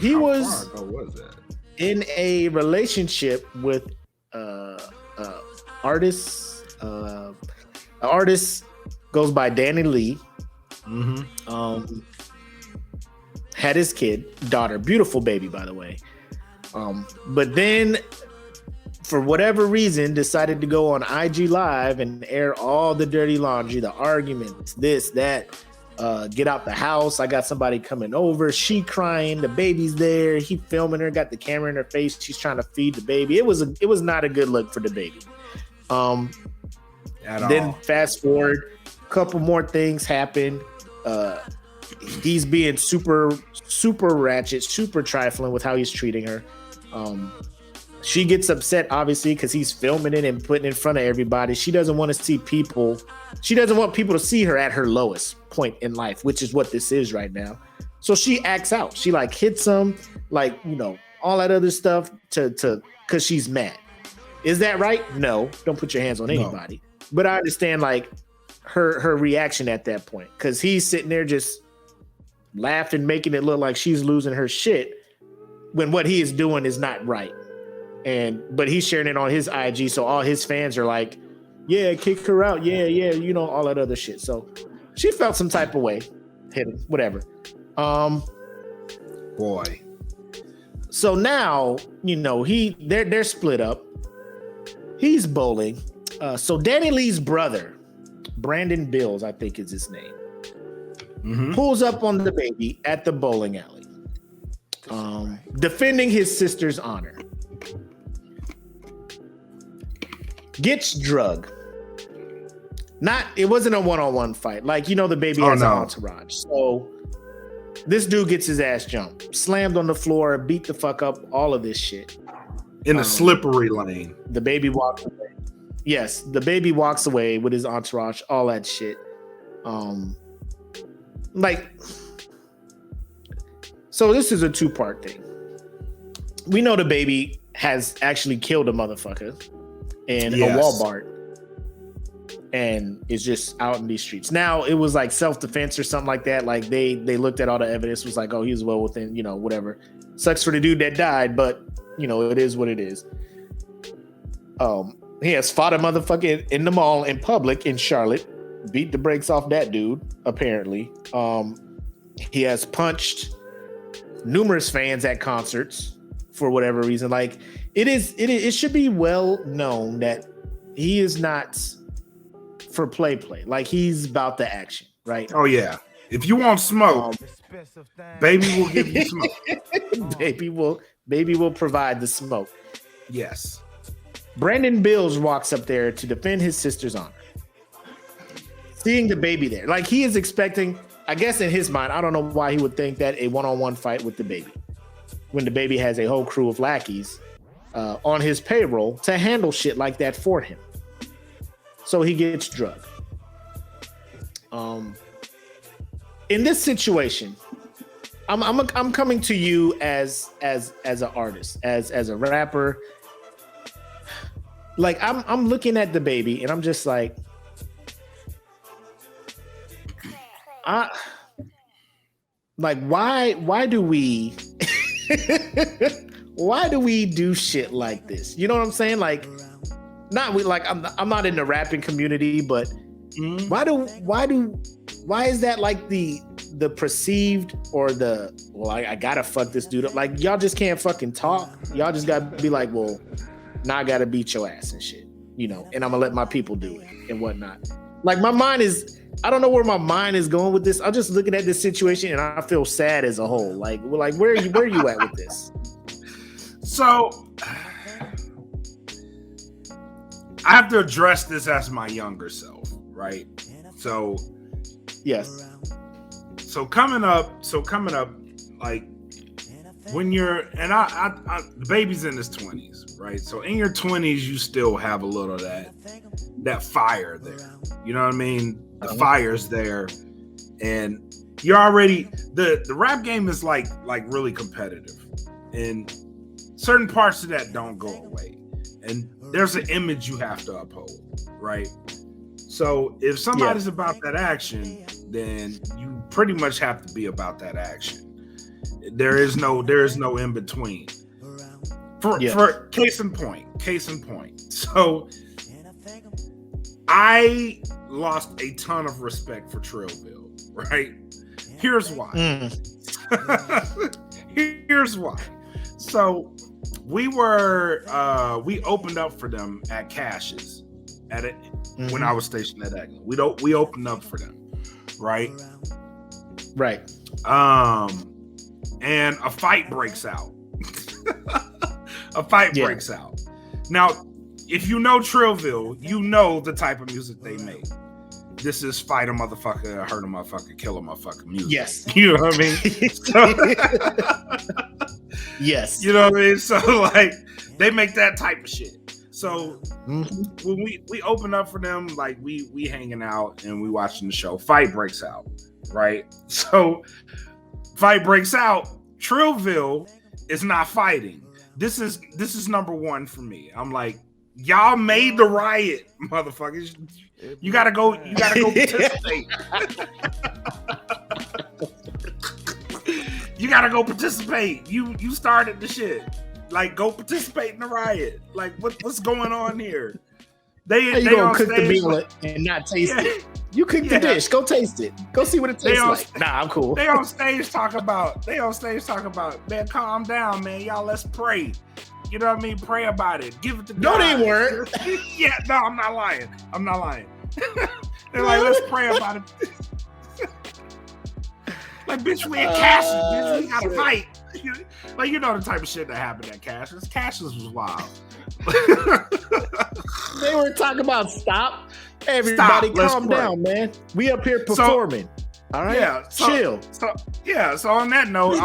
Speaker 2: he was in a relationship with artist. An artist goes by Danny Lee. Mm-hmm. Had his daughter, beautiful baby, by the way. But then, for whatever reason, decided to go on IG Live and air all the dirty laundry, the arguments, this, that. Get out the house. I got somebody coming over. She crying. The baby's there. He filming her. Got the camera in her face. She's trying to feed the baby. It was not a good look for the baby. Then fast forward, a couple more things happen. He's being super ratchet, super trifling with how he's treating her. She gets upset, obviously, because he's filming it and putting it in front of everybody. She doesn't want to see people. She doesn't want people to see her at her lowest point in life, which is what this is right now. So she acts out. She like hits him, like, you know, all that other stuff because she's mad. Is that right? No, don't put your hands on anybody. No. But I understand like her reaction at that point, because he's sitting there just laughing, making it look like she's losing her shit when what he is doing is not right. But he's sharing it on his IG, so all his fans are like, yeah, kick her out, yeah, you know, all that other shit. So she felt some type of way, hit him, whatever.
Speaker 1: Boy.
Speaker 2: So now, you know, they're split up. He's bowling. So Danny Lee's brother, Brandon Bills, I think is his name, pulls up on the baby at the bowling alley, defending his sister's honor. Gets drugged. It wasn't a one-on-one fight. Like, you know, the baby has an entourage. So this dude gets his ass jumped, slammed on the floor, beat the fuck up, all of this shit.
Speaker 1: In a slippery lane.
Speaker 2: The baby walks away. Yes, the baby walks away with his entourage, all that shit. So this is a two-part thing. We know the baby has actually killed a motherfucker in a Walmart and is just out in these streets. Now, it was like self-defense or something like that. Like they looked at all the evidence, was like, oh, he was well within, you know, whatever. Sucks for the dude that died, but, you know, it is what it is. He has fought a motherfucker in the mall in public in Charlotte, beat the brakes off that dude, apparently. He has punched numerous fans at concerts for whatever reason. Like, it should be well known that he is not for play. Like, he's about the action, right?
Speaker 1: Oh yeah. If you want smoke, baby will give you smoke.
Speaker 2: baby will provide the smoke.
Speaker 1: Yes.
Speaker 2: Brandon Bills walks up there to defend his sister's honor. Seeing the baby there, like he is expecting, I guess in his mind, I don't know why he would think that a one-on-one fight with the baby, when the baby has a whole crew of lackeys on his payroll to handle shit like that for him. So he gets drugged. In this situation, I'm coming to you as an artist, as a rapper. Like I'm looking at the baby and I'm just like, why do we why do we do shit like this? You know what I'm saying? Like, I'm not in the rapping community, but why is that like the perceived or I gotta fuck this dude up? Like, y'all just can't fucking talk. Y'all just gotta be like, well, now I gotta beat your ass and shit, you know, and I'm gonna let my people do it and whatnot. Like, my mind is, I don't know where my mind is going with this. I'm just looking at this situation and I feel sad as a whole. Like where are you at with this?
Speaker 1: So I have to address this as my younger self, right? So
Speaker 2: yes.
Speaker 1: So coming up, like when you're, and I the baby's in his 20s, right? So in your 20s, you still have a little of that fire there. You know what I mean? The fire's there, and you're already, the rap game is like really competitive, and certain parts of that don't go away. and there's an image you have to uphold, right? So if somebody's about that action, then you pretty much have to be about that action. There is no in between. For case in point. So I lost a ton of respect for Trillville, right? Here's why. Here's why. So we opened up for them at Cash's when I was stationed at Agnew. We opened up for them, right?
Speaker 2: Right.
Speaker 1: And a fight breaks out. Breaks out. Now, if you know Trillville, you know the type of music they make. This is fight a motherfucker, hurt a motherfucker, kill a motherfucker music.
Speaker 2: Yes.
Speaker 1: You know what I mean?
Speaker 2: Yes.
Speaker 1: You know what I mean? So like they make that type of shit. So when we open up for them, like we hanging out and we watching the show. Fight breaks out, right? So fight breaks out. Trillville is not fighting. This is number one for me. I'm like, y'all made the riot, motherfuckers. You gotta go participate. You gotta go participate. You started the shit. Like, go participate in the riot. Like, what's going on here? They
Speaker 2: gonna cook the meal and not taste it. You cook the dish. Go taste it. Go see what it tastes like. Nah, I'm cool.
Speaker 1: They on stage talk about, man, calm down, man. Y'all, let's pray. You know what I mean? Pray about it. Give it to God.
Speaker 2: No, they weren't.
Speaker 1: Yeah, no, I'm not lying. They're like, let's pray about it. Like, bitch, we at Cassius, bitch. We gotta fight. Like, you know the type of shit that happened at Cassius. Cassius was wild.
Speaker 2: They were talking about stop. Everybody calm down, man. We up here performing. All right?
Speaker 1: Yeah.
Speaker 2: Chill.
Speaker 1: So on that note,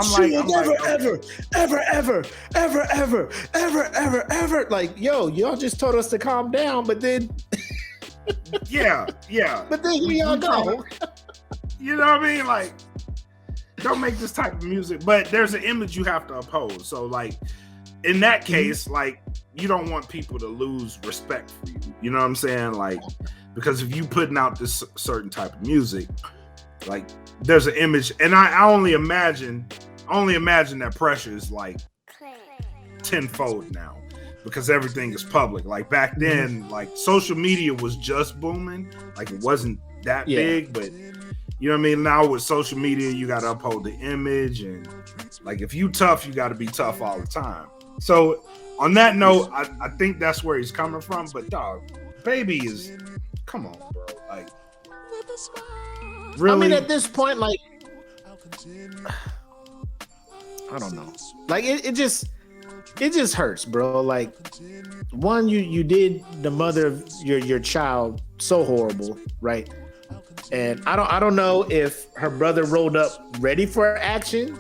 Speaker 2: ever. Like, yo, y'all just told us to calm down, but then
Speaker 1: yeah.
Speaker 2: But then here y'all go.
Speaker 1: You know what I mean? Like, don't make this type of music, but there's an image you have to uphold. So like in that case, like, you don't want people to lose respect for you. You know what I'm saying? Like, because if you putting out this certain type of music, like, there's an image, and I only imagine that pressure is like tenfold now because everything is public. Like back then, like social media was just booming, like it wasn't that big, but you know what I mean? Now with social media, you got to uphold the image, and like if you tough, you got to be tough all the time. So on that note, I think that's where he's coming from. But dog, Baby is, come on, bro, like. Really?
Speaker 2: I mean, at this point, like, I don't know. Like, it just hurts, bro. Like, one, you did the mother of your child so horrible, right? And I don't know if her brother rolled up ready for action,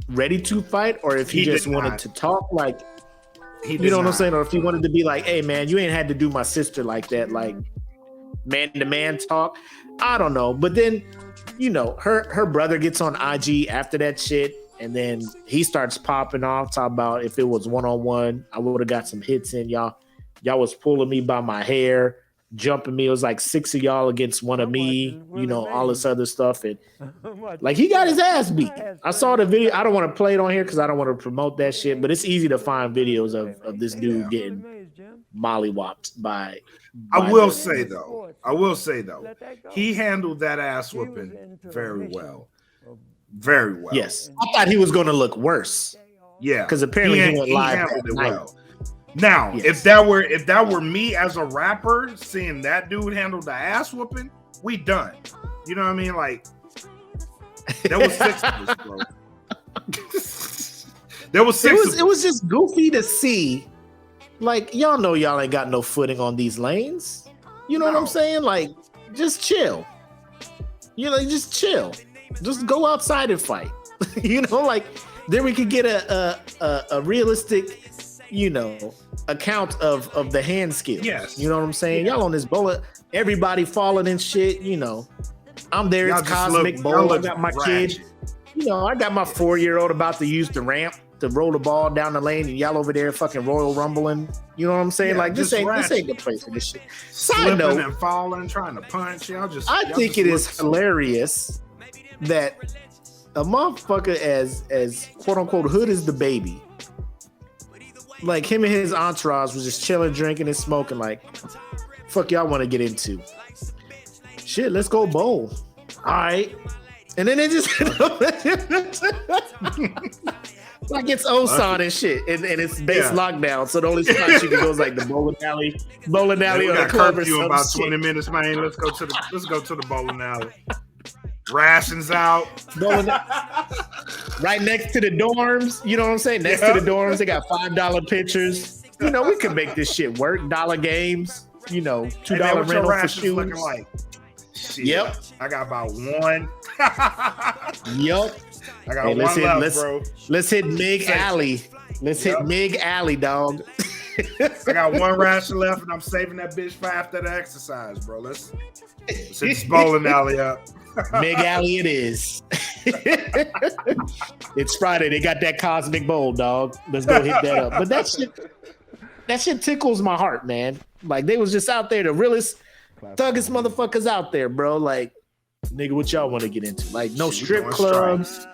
Speaker 2: ready to fight, or if he just wanted to talk. Like, you know what I'm saying? Or if he wanted to be like, hey, man, you ain't had to do my sister like that. Like, man-to-man talk. I don't know. But then, you know, her brother gets on IG after that shit, and then he starts popping off, talking about if it was one-on-one, I would have got some hits in. Y'all was pulling me by my hair, jumping me. It was like 6 of y'all against one of me, you know, all this other stuff. And like, he got his ass beat. I saw the video. I don't want to play it on here because I don't want to promote that shit, but it's easy to find videos of this dude getting mollywopped by
Speaker 1: I will say though, he handled that ass whooping very well. Very well.
Speaker 2: Yes. I thought he was going to look worse.
Speaker 1: Yeah.
Speaker 2: Because apparently he went live
Speaker 1: handled it well. Now, if that were me as a rapper, seeing that dude handle the ass whooping, we done. You know what I mean? Like, there was 6 of us, bro. There was 6.
Speaker 2: It was just goofy to see. Like, y'all know y'all ain't got no footing on these lanes. You know what I'm saying? Like, just chill. You know, just chill. Just go outside and fight. You know, like, then we could get a realistic, you know, account of the hand skills.
Speaker 1: Yes.
Speaker 2: You know what I'm saying? Y'all on this bullet, everybody falling and shit, you know. I'm there, it's Cosmic Bowl. I got my kid. You know, I got my 4-year-old about to use the ramp. to roll the ball down the lane and y'all over there fucking Royal Rumbling. You know what I'm saying?
Speaker 1: Yeah,
Speaker 2: like this ain't the place for this shit. Side note,
Speaker 1: and falling, trying to punch.
Speaker 2: I think it is hilarious that a motherfucker as quote unquote hood as DaBaby, like him and his entourage was just chilling, drinking and smoking. Like, fuck y'all want to get into? Shit, let's go bowl. All right. And then they just like it's Osan and shit, and it's base lockdown. So the only spot you can go is like the bowling alley on the club or some
Speaker 1: about
Speaker 2: shit.
Speaker 1: 20 minutes, man. Let's go to the bowling alley. Rations out.
Speaker 2: Right next to the dorms. You know what I'm saying? Next to the dorms, they got $5 pitchers. You know, we can make this shit work. $1 games. You know, $2 rental for shoes.
Speaker 1: Looking like? Shit,
Speaker 2: yep.
Speaker 1: I got about one.
Speaker 2: Yep.
Speaker 1: I got one left, bro.
Speaker 2: Let's hit Mig Alley. Let's hit Mig Alley, dog.
Speaker 1: I got one ration left, and I'm saving that bitch for after the exercise, bro. Let's hit this bowling alley up.
Speaker 2: Mig Alley it is. It's Friday. They got that cosmic bowl, dog. Let's go hit that up. But that shit tickles my heart, man. Like they was just out there, the realest, thuggest motherfuckers out there, bro. Like, nigga, what y'all want to get into? Like, no strip clubs,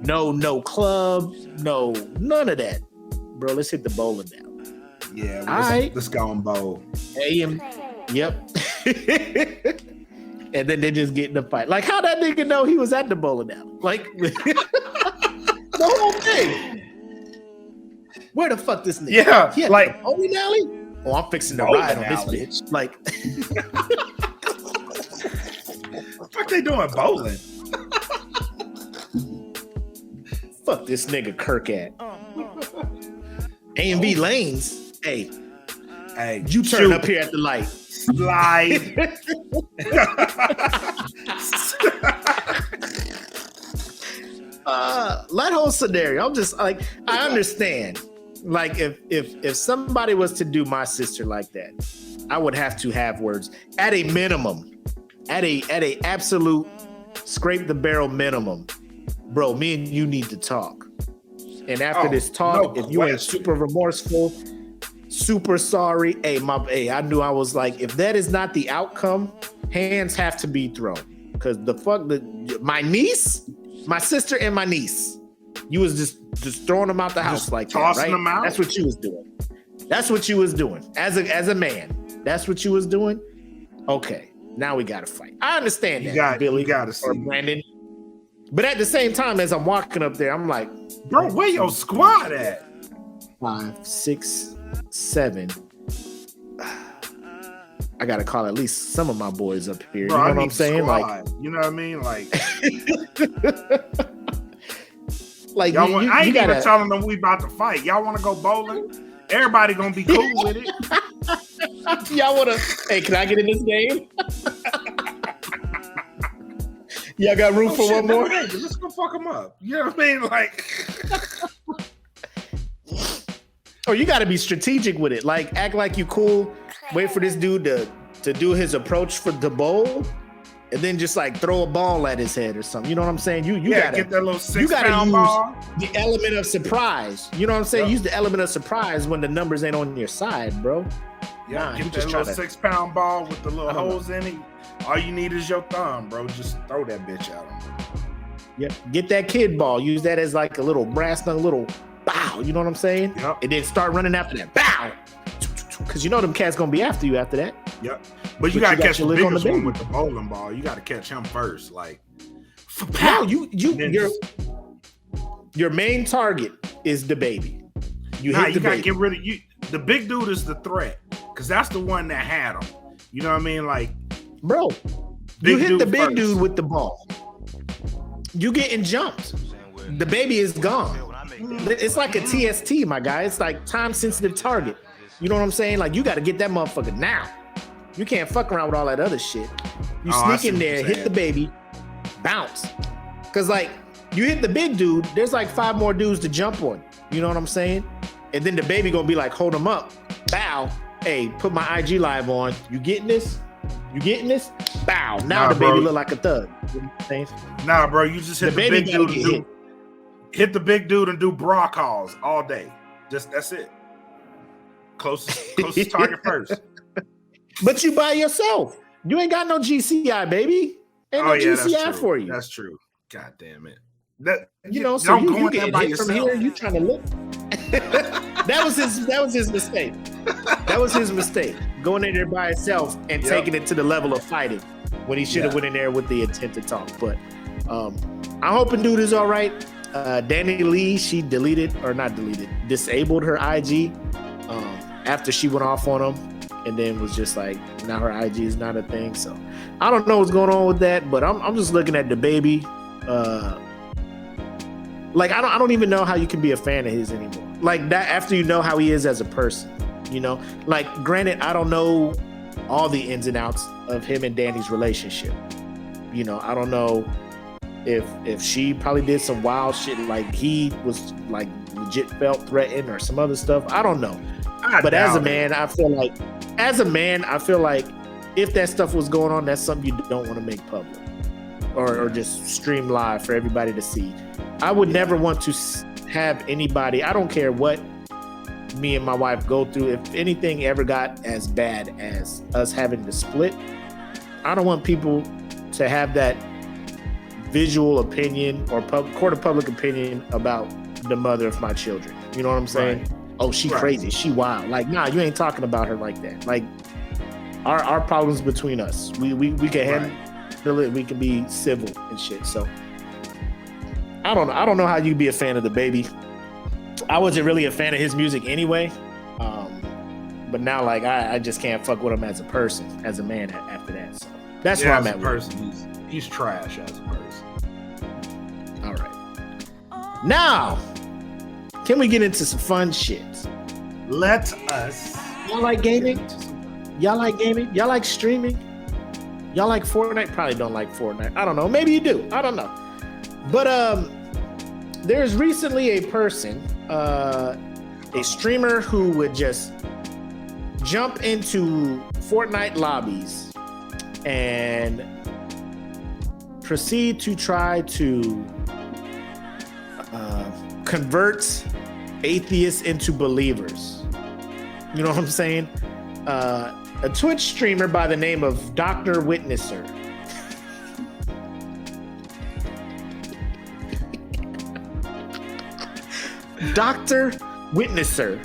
Speaker 2: no clubs, no none of that, bro. Let's hit the bowling now.
Speaker 1: Yeah, let's go and bowl.
Speaker 2: Yep. And then they just get in the fight. Like, how that nigga know he was at the bowling alley? Like, the whole thing. Where the fuck this nigga?
Speaker 1: Yeah, like
Speaker 2: bowling alley. Oh, I'm fixing to ride on this bitch. Like,
Speaker 1: what they doing bowling?
Speaker 2: Fuck this nigga Kirk at A&B lanes. Hey, you turn up here at the light.
Speaker 1: Slide.
Speaker 2: That whole scenario, I'm just like, I understand. Like if somebody was to do my sister like that, I would have to have words at a minimum, at a absolute scrape the barrel minimum. Bro, me and you need to talk. And after this talk, if you ain't super remorseful, super sorry, I knew I was like, if that is not the outcome, hands have to be thrown. Because my niece, my sister and my niece, you was just throwing them out the house like that, right?
Speaker 1: Them out?
Speaker 2: That's what you was doing. That's what you was doing. As a man, that's what you was doing. Okay, now we gotta fight. I understand that, Billy.
Speaker 1: You gotta see.
Speaker 2: Or Brandon. But at the same time, as I'm walking up there, I'm like,
Speaker 1: bro, where your squad at?
Speaker 2: 5, 6, 7. I gotta call at least some of my boys up here.
Speaker 1: Bro,
Speaker 2: you know what I'm saying?
Speaker 1: Squad.
Speaker 2: Like,
Speaker 1: you know what I mean? Like,
Speaker 2: like
Speaker 1: y'all I ain't
Speaker 2: gotta,
Speaker 1: even telling them we about to fight. Y'all want to go bowling? Everybody gonna be cool with it.
Speaker 2: Y'all wanna? Hey, can I get in this game? Y'all got room for one more?
Speaker 1: Let's go fuck them up. You know what I mean? Like,
Speaker 2: oh, you got to be strategic with it. Like, act like you cool. Wait for this dude to do his approach for the bowl, and then just like throw a ball at his head or something. You know what I'm saying? You gotta
Speaker 1: get that little 6-pound
Speaker 2: you gotta
Speaker 1: ball.
Speaker 2: Use the element of surprise. You know what I'm saying? Use the element of surprise when the numbers ain't on your side, bro.
Speaker 1: Yeah, get that little 6-pound ball with the little holes in it. All you need is your thumb, bro. Just throw that bitch out.
Speaker 2: Yep. Get that kid ball. Use that as like a little brass knuckle, little bow. You know what I'm saying?
Speaker 1: Yep.
Speaker 2: And then start running after that. Bow. Because you know them cats gonna be after you after that.
Speaker 1: Yep. But you gotta catch the biggest one with the bowling ball. You gotta catch him first. Like,
Speaker 2: no, your main target is DaBaby. You
Speaker 1: gotta get rid of you. The big dude is the threat, because that's the one that had him. You know what I mean? Like,
Speaker 2: bro, you hit the big dude with the ball. You getting jumped. DaBaby is gone. It's like a TST, my guy. It's like time-sensitive target. You know what I'm saying? Like, you got to get that motherfucker now. You can't fuck around with all that other shit. You sneak in there, hit DaBaby, bounce. Because, like, you hit the big dude, there's like 5 more dudes to jump on. You know what I'm saying? And then DaBaby going to be like, hold him up. Bow. Hey, put my IG live on. You getting this? You getting this? Bow. Now DaBaby look like a thug. You know what I'm saying?
Speaker 1: Nah, bro, you just hit the big dude. hit the big dude and do bra calls all day. Just that's it. Closest target first.
Speaker 2: But you by yourself. You ain't got no GCI, baby. Ain't no GCI for you.
Speaker 1: That's true. God damn it. That
Speaker 2: so you get hit from here. You trying to look? that was his mistake. That was his mistake. Going in there by himself and taking it to the level of fighting when he should have went in there with the intent to talk. But I'm hoping dude is all right. Danny Lee, she disabled her IG after she went off on him, and then was just like, now her IG is not a thing. So I don't know what's going on with that, but I'm just looking at DaBaby. Like I don't even know how you can be a fan of his anymore. Like that after you know how he is as a person, you know. Like granted, I don't know all the ins and outs of him and Danny's relationship. You know, I don't know if she probably did some wild shit, like he was like legit felt threatened or some other stuff. I don't know. But as a man, I feel like if that stuff was going on, that's something you don't want to make public or just stream live for everybody to see. I would never want to have anybody, I don't care what me and my wife go through, if anything ever got as bad as us having to split, I don't want people to have that visual opinion or court of public opinion about the mother of my children. You know what I'm saying? Right. Oh, she crazy. She wild. Like, nah, you ain't talking about her like that. Like, our problems between us. We can handle it. We can be civil and shit. So, I don't know how you be a fan of DaBaby. I wasn't really a fan of his music anyway. But now, like, I just can't fuck with him as a person, as a man after that. So, that's where I'm at with him.
Speaker 1: He's trash as a person.
Speaker 2: All right. Now, can we get into some fun shit?
Speaker 1: Let us.
Speaker 2: Y'all like gaming? Y'all like gaming? Y'all like streaming? Y'all like Fortnite? Probably don't like Fortnite. I don't know. Maybe you do. I don't know. But there's recently a person, a streamer who would just jump into Fortnite lobbies and proceed to try to convert atheists into believers. You know what I'm saying? A Twitch streamer by the name of Dr. Witnesser. Dr. Witnesser,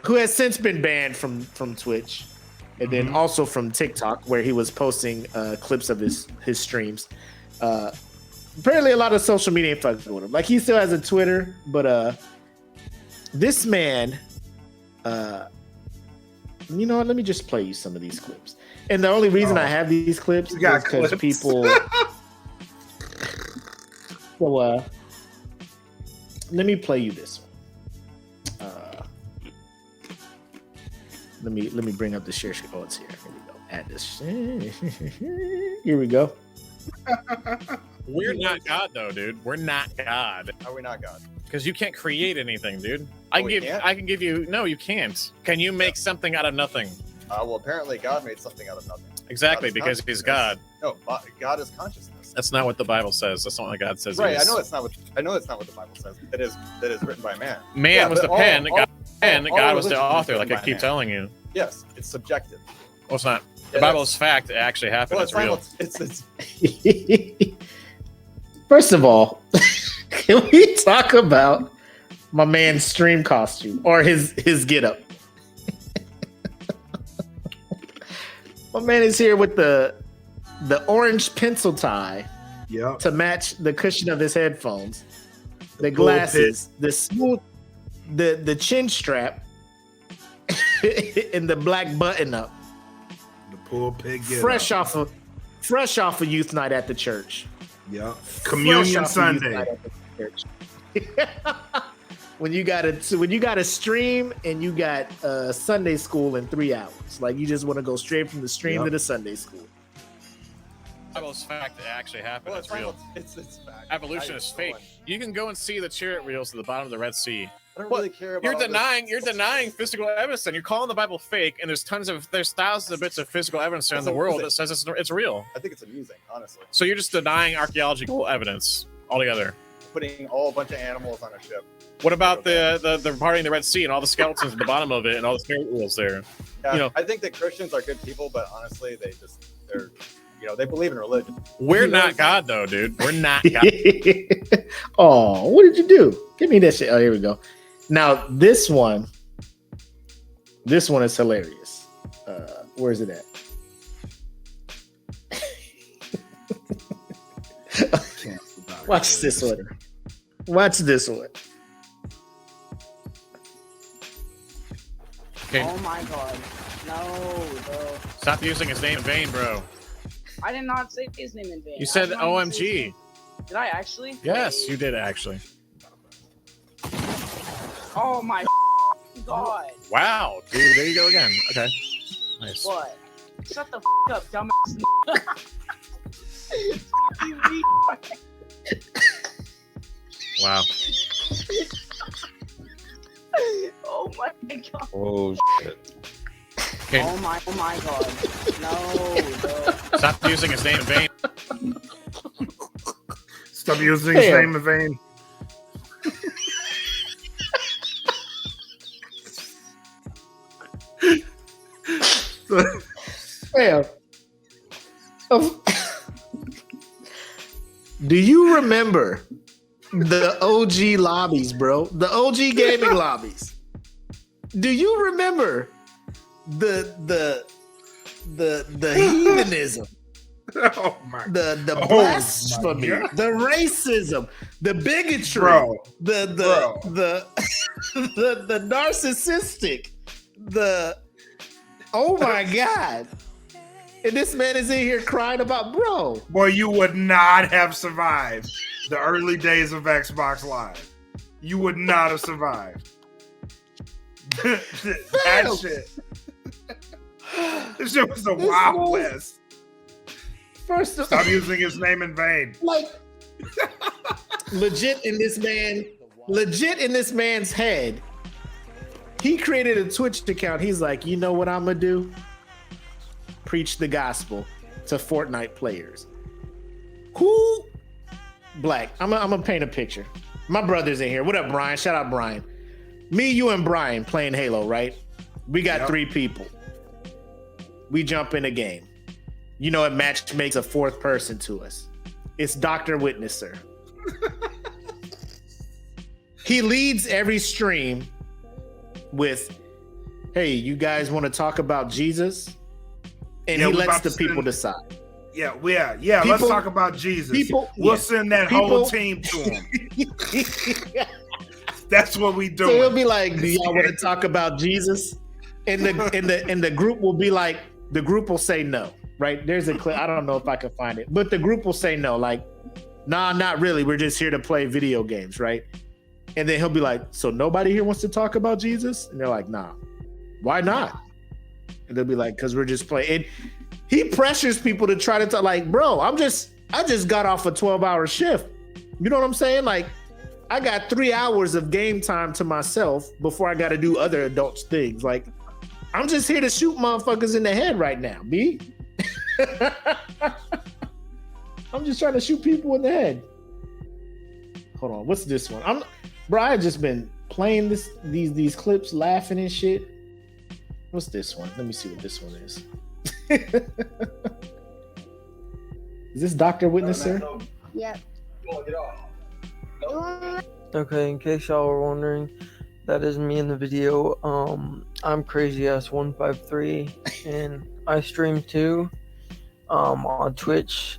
Speaker 2: who has since been banned from Twitch, and then also from TikTok, where he was posting clips of his streams. Apparently, a lot of social media ain't fucking with him. Like, he still has a Twitter, but this man, you know what? Let me just play you some of these clips. And the only reason I have these clips is because people. So, let me play you this one. Let me bring up the share screen. Oh, it's here. Here we go. Add this. Here we go.
Speaker 6: We're not God, though, dude. We're not God.
Speaker 7: How are we not God?
Speaker 6: Because you can't create anything, dude. I can give you. No, you can't. Can you make something out of nothing?
Speaker 7: Well, apparently God made something out of nothing.
Speaker 6: Exactly, because he's God.
Speaker 7: No, God is consciousness.
Speaker 6: That's not what the Bible says. That's not what God says.
Speaker 7: Right. I know it's not what the Bible says. That is written by man.
Speaker 6: Man was the pen. God was the author. Like I keep telling you.
Speaker 7: Yes, it's subjective.
Speaker 6: Well, it's not. The Bible is fact. It actually happened. It's real.
Speaker 7: It's
Speaker 2: First of all, can we talk about my man's stream costume or his getup? My man is here with the orange pencil tie to match the cushion of his headphones, the glasses, the smooth, the chin strap, and the black button up.
Speaker 1: The pulpit getup.
Speaker 2: Fresh off of youth night at the church.
Speaker 1: Yeah, Communion Sunday.
Speaker 2: when you gotta stream and you got Sunday school in 3 hours, like you just want to go straight from the stream to the Sunday school.
Speaker 6: Bible's fact. It actually happened.
Speaker 7: Well,
Speaker 6: it's real.
Speaker 7: It's fact.
Speaker 6: Evolution is fake. You can go and see the chariot wheels at the bottom of the Red Sea.
Speaker 7: I don't really care about.
Speaker 6: You're denying physical evidence, and you're calling the Bible fake. And there's thousands of bits of physical evidence in the world that says it's real.
Speaker 7: I think it's amusing, honestly.
Speaker 6: So you're just denying archaeological evidence altogether.
Speaker 7: putting all a bunch of animals on a ship.
Speaker 6: What about the party in the Red Sea and all the skeletons at the bottom of it and all the spirit wheels there?
Speaker 7: Yeah,
Speaker 6: You know,
Speaker 7: I think that Christians are good people, but honestly, they're they believe in religion.
Speaker 6: we're not God though, dude. We're not God.
Speaker 2: Oh, what did you do? Give me that shit. Oh, here we go. Now this one is hilarious. Where is it at? Watch this one. Watch this one.
Speaker 6: Okay.
Speaker 8: Oh my god. No, bro.
Speaker 6: Stop using his name in vain, bro.
Speaker 8: I did not say his name in vain.
Speaker 6: You said
Speaker 8: I did not say his
Speaker 6: OMG.
Speaker 8: name. Did I actually?
Speaker 6: Yes, you did actually.
Speaker 8: Oh my god.
Speaker 6: Wow, dude, there you go again. Okay, nice.
Speaker 8: What? Shut the up, dumbass. You retard.
Speaker 6: Wow.
Speaker 8: Oh my god.
Speaker 9: Oh shit.
Speaker 6: Okay.
Speaker 8: Oh my god. No, bro.
Speaker 6: Stop using his name in vain.
Speaker 1: Stop using his name in vain.
Speaker 2: Damn. Do you remember the OG lobbies, bro? The OG gaming lobbies. Do you remember the heathenism?
Speaker 1: Oh my!
Speaker 2: The
Speaker 1: Oh
Speaker 2: blasphemy,
Speaker 1: my God.
Speaker 2: the racism, the bigotry,
Speaker 1: Bro.
Speaker 2: the narcissistic, oh my God! And this man is in here crying about, bro.
Speaker 1: Boy, you would not have survived the early days of Xbox Live. You would not have survived. That shit. This shit was the Wild West.
Speaker 2: First of
Speaker 1: Stop using his name in vain.
Speaker 2: Like, legit in this man's head, he created a Twitch account. He's like, you know what I'm gonna do? Preach the gospel to Fortnite players. Who? Black. I'm gonna paint a picture. My brother's in here. What up, Brian? Shout out, Brian. Me, you, and Brian playing Halo, right? We got 3 people. We jump in a game. You know, it match makes a 4th person to us. It's Dr. Witnesser. He leads every stream with, hey, you guys want to talk about Jesus? And he lets the people decide.
Speaker 1: Yeah. Let's talk about Jesus. We'll send that whole team to him. That's what we do.
Speaker 2: So he'll be like, do y'all want to talk about Jesus? And the group will be like, the group will say no. Right? There's a clip. I don't know if I can find it, but the group will say no, like, nah, not really. We're just here to play video games, right? And then he'll be like, so nobody here wants to talk about Jesus? And they're like, nah. Why not? And they'll be like, because we're just playing. And he pressures people to try to talk, like, bro, I just got off a 12-hour shift. You know what I'm saying? Like, I got 3 hours of game time to myself before I got to do other adult things. Like, I'm just here to shoot motherfuckers in the head right now, B. I'm just trying to shoot people in the head. Hold on, what's this one? Bro, I just been playing these clips, laughing and shit. What's this one? Let me see what this one is. Is this Dr. Witnesser?
Speaker 8: Yeah.
Speaker 10: Okay, in case y'all were wondering, that is me in the video. I'm Crazy Ass 153, and I stream too. On Twitch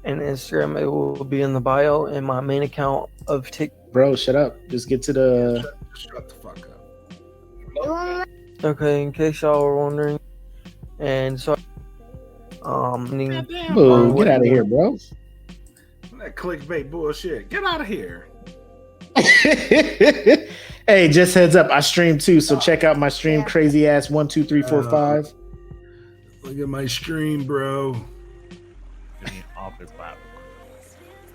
Speaker 10: and Instagram. It will be in the bio, and my main account of TikTok.
Speaker 2: Bro, shut up. Just get to the.
Speaker 1: Shut the fuck up.
Speaker 10: Okay, in case y'all were wondering, and so
Speaker 2: Boo, get out of here, bro.
Speaker 1: That clickbait bullshit. Get out of here.
Speaker 2: Hey, just heads up, I stream too, so check out my stream, Crazy Ass 12345.
Speaker 1: Look at my stream, bro.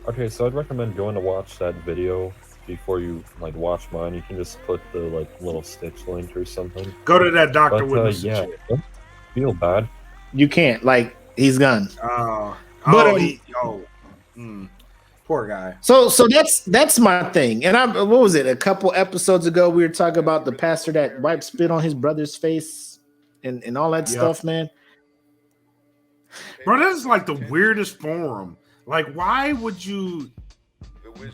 Speaker 9: Okay, so I'd recommend going to watch that video before you watch mine. You can just click the little Stitch link or something.
Speaker 1: Go to that Dr. Witness.
Speaker 9: Yeah, don't feel bad.
Speaker 2: You can't, he's gone.
Speaker 1: Poor guy.
Speaker 2: So that's my thing. And what was it? A couple episodes ago, we were talking about the pastor that wiped spit on his brother's face and all that stuff, man.
Speaker 1: Bro, that's like the weirdest forum. Like, why would you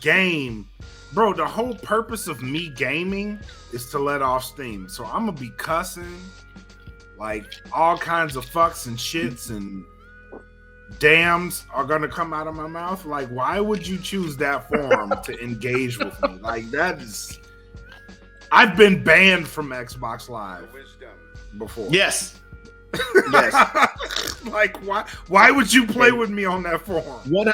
Speaker 1: game? Bro, the whole purpose of me gaming is to let off steam. So I'm gonna be cussing like all kinds of fucks and shits and damns are gonna come out of my mouth. Like, why would you choose that forum to engage with me? Like, that is. I've been banned from Xbox Live before.
Speaker 2: Yes. Yes.
Speaker 1: Like, why would you play with me on that forum?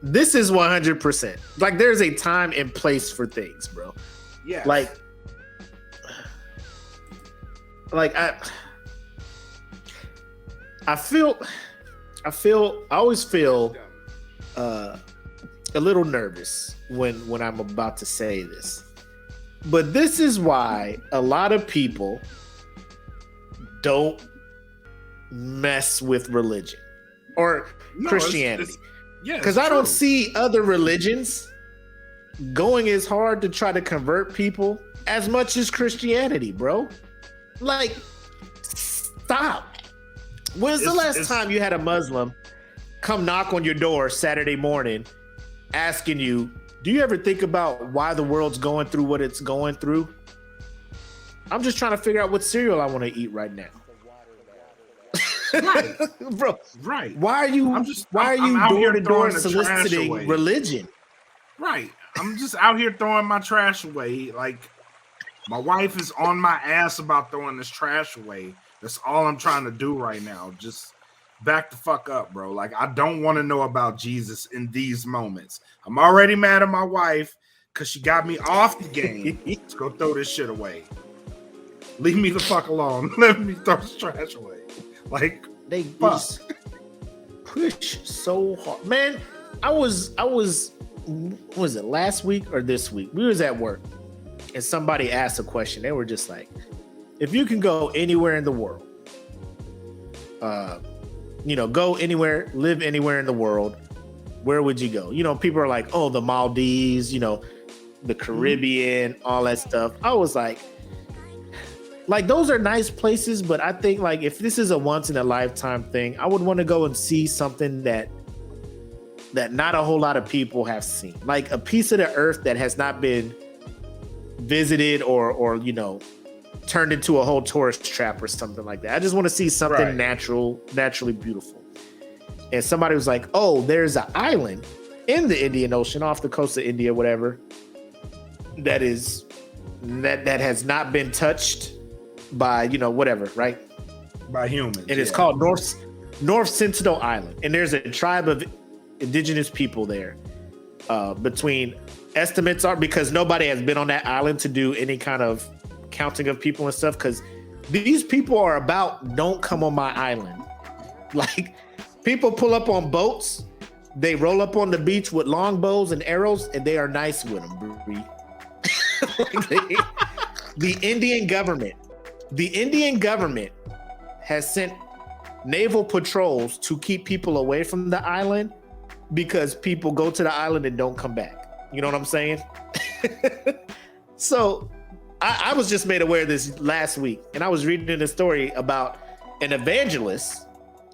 Speaker 2: This is 100%. Like, there's a time and place for things, bro.
Speaker 1: Yeah.
Speaker 2: Like I always feel a little nervous when I'm about to say this. But this is why a lot of people don't mess with religion or Christianity. Because I don't see other religions going as hard to try to convert people as much as Christianity, bro. Like, stop. When's the last time you had a Muslim come knock on your door Saturday morning asking you, do you ever think about why the world's going through what it's going through? I'm just trying to figure out what cereal I want to eat right now.
Speaker 1: Right.
Speaker 2: Bro,
Speaker 1: right.
Speaker 2: Why are you door to door soliciting religion?
Speaker 1: Right. I'm just out here throwing my trash away. Like, my wife is on my ass about throwing this trash away. That's all I'm trying to do right now. Just back the fuck up, bro. Like, I don't want to know about Jesus in these moments. I'm already mad at my wife because she got me off the game. Let's go throw this shit away. Leave me the fuck alone. Let me throw this trash away. Like,
Speaker 2: they just push so hard, man. I was it last week or this week? We was at work and somebody asked a question. They were just like, if you can go anywhere in the world, go anywhere, live anywhere in the world, where would you go? People are like, oh, the Maldives, the Caribbean, all that stuff. I was like, those are nice places, but I think, like, if this is a once in a lifetime thing, I would want to go and see something that not a whole lot of people have seen, like a piece of the earth that has not been visited or turned into a whole tourist trap or something like that. I just want to see something naturally beautiful. And somebody was like, oh, there's an island in the Indian Ocean off the coast of India, whatever, that has not been touched by whatever, right?
Speaker 1: By humans.
Speaker 2: And it's called North Sentinel Island. And there's a tribe of indigenous people there. Between estimates are, because nobody has been on that island to do any kind of counting of people and stuff, because these people are about, don't come on my island. Like, people pull up on boats, they roll up on the beach with longbows and arrows, and they are nice with them. The Indian government has sent naval patrols to keep people away from the island because people go to the island and don't come back. You know what I'm saying? So I was just made aware of this last week, and I was reading a story about an evangelist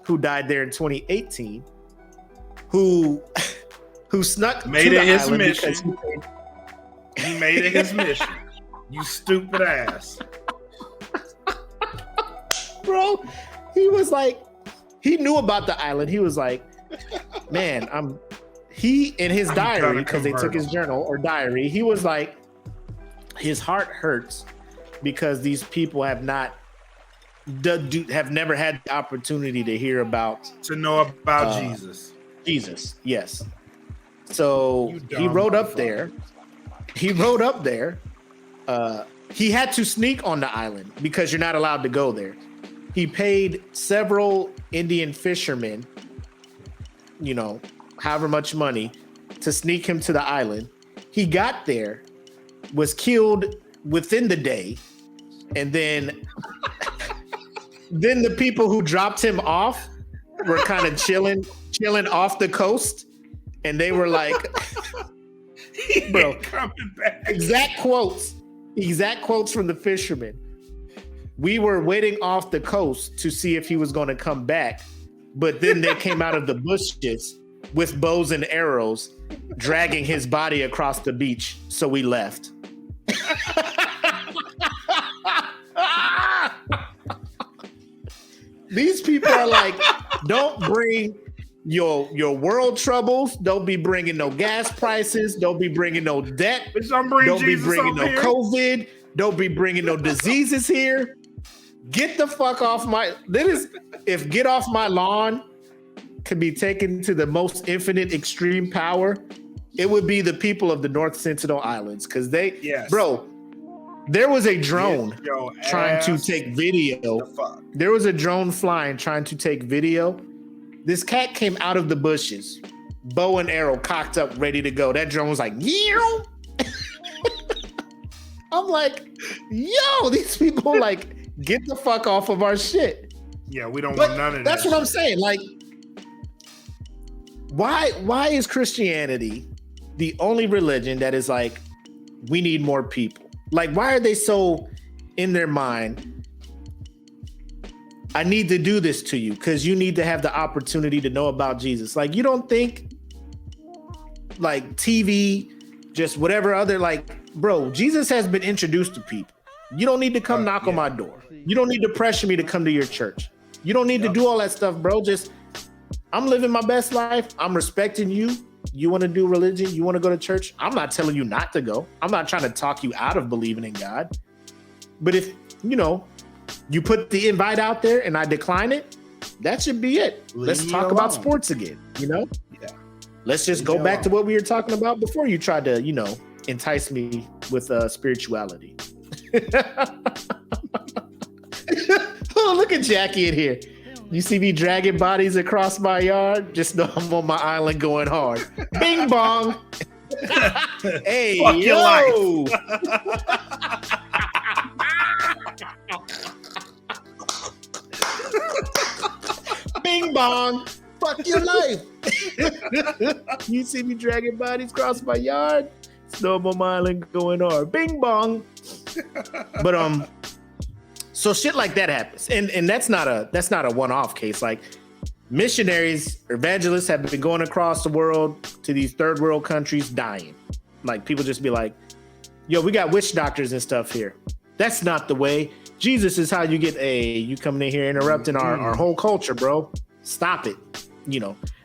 Speaker 2: who died there in 2018 who snuck
Speaker 1: made
Speaker 2: to the
Speaker 1: it his
Speaker 2: island
Speaker 1: mission. He made it his mission. You stupid ass.
Speaker 2: Bro, he was like, he knew about the island. He was like, man, in his diary, because they took his journal or diary, he was like, his heart hurts because these people have never had the opportunity to know about Jesus. Yes. So he rode up there. He had to sneak on the island because you're not allowed to go there. He paid several Indian fishermen, however much money, to sneak him to the island. He got there, was killed within the day, and then the people who dropped him off were kind of chilling off the coast, and they were like, bro,
Speaker 1: coming back.
Speaker 2: Exact quotes from the fisherman. We were waiting off the coast to see if he was going to come back, but then they came out of the bushes with bows and arrows, dragging his body across the beach. So we left. These people are like, don't bring your world troubles. Don't be bringing no gas prices. Don't be bringing no debt. Don't be bringing no COVID. Don't be bringing no diseases here. Get the fuck off my. If get off my lawn could be taken to the most infinite extreme power, it would be the people of the North Sentinel Islands, because bro. There was a drone trying to take video. There was a drone flying trying to take video. This cat came out of the bushes, bow and arrow cocked up, ready to go. That drone was like, "Yeow!" I'm like, yo, these people like, get the fuck off of our shit.
Speaker 1: Yeah, we don't want none of that.
Speaker 2: That's what I'm saying. Like, why is Christianity the only religion that is like, we need more people? Like, why are they so in their mind? I need to do this to you because you need to have the opportunity to know about Jesus. Like, you don't think like TV, just whatever other, like, bro, Jesus has been introduced to people. You don't need to come knock on my door. You don't need to pressure me to come to your church. You don't need to do all that stuff, bro. Just, I'm living my best life. I'm respecting you. You want to do religion? You want to go to church? I'm not telling you not to go. I'm not trying to talk you out of believing in God. But if, you put the invite out there and I decline it, that should be it. Let's talk about sports again, Yeah. Let's just go back to what we were talking about before you tried to, entice me with spirituality. Oh, look at Jackie in here. You see me dragging bodies across my yard? Just know I'm on my island going hard. Bing bong. Hey, fuck yo. Bing bong. Fuck your life. You see me dragging bodies across my yard? Know I'm on my island going hard. Bing bong. But so shit like that happens, and that's not a one-off case. Like, missionaries, evangelists have been going across the world to these third world countries, dying. Like, people just be like, "Yo, we got witch doctors and stuff here." That's not the way. Jesus is how you get you coming in here interrupting our whole culture, bro. Stop it.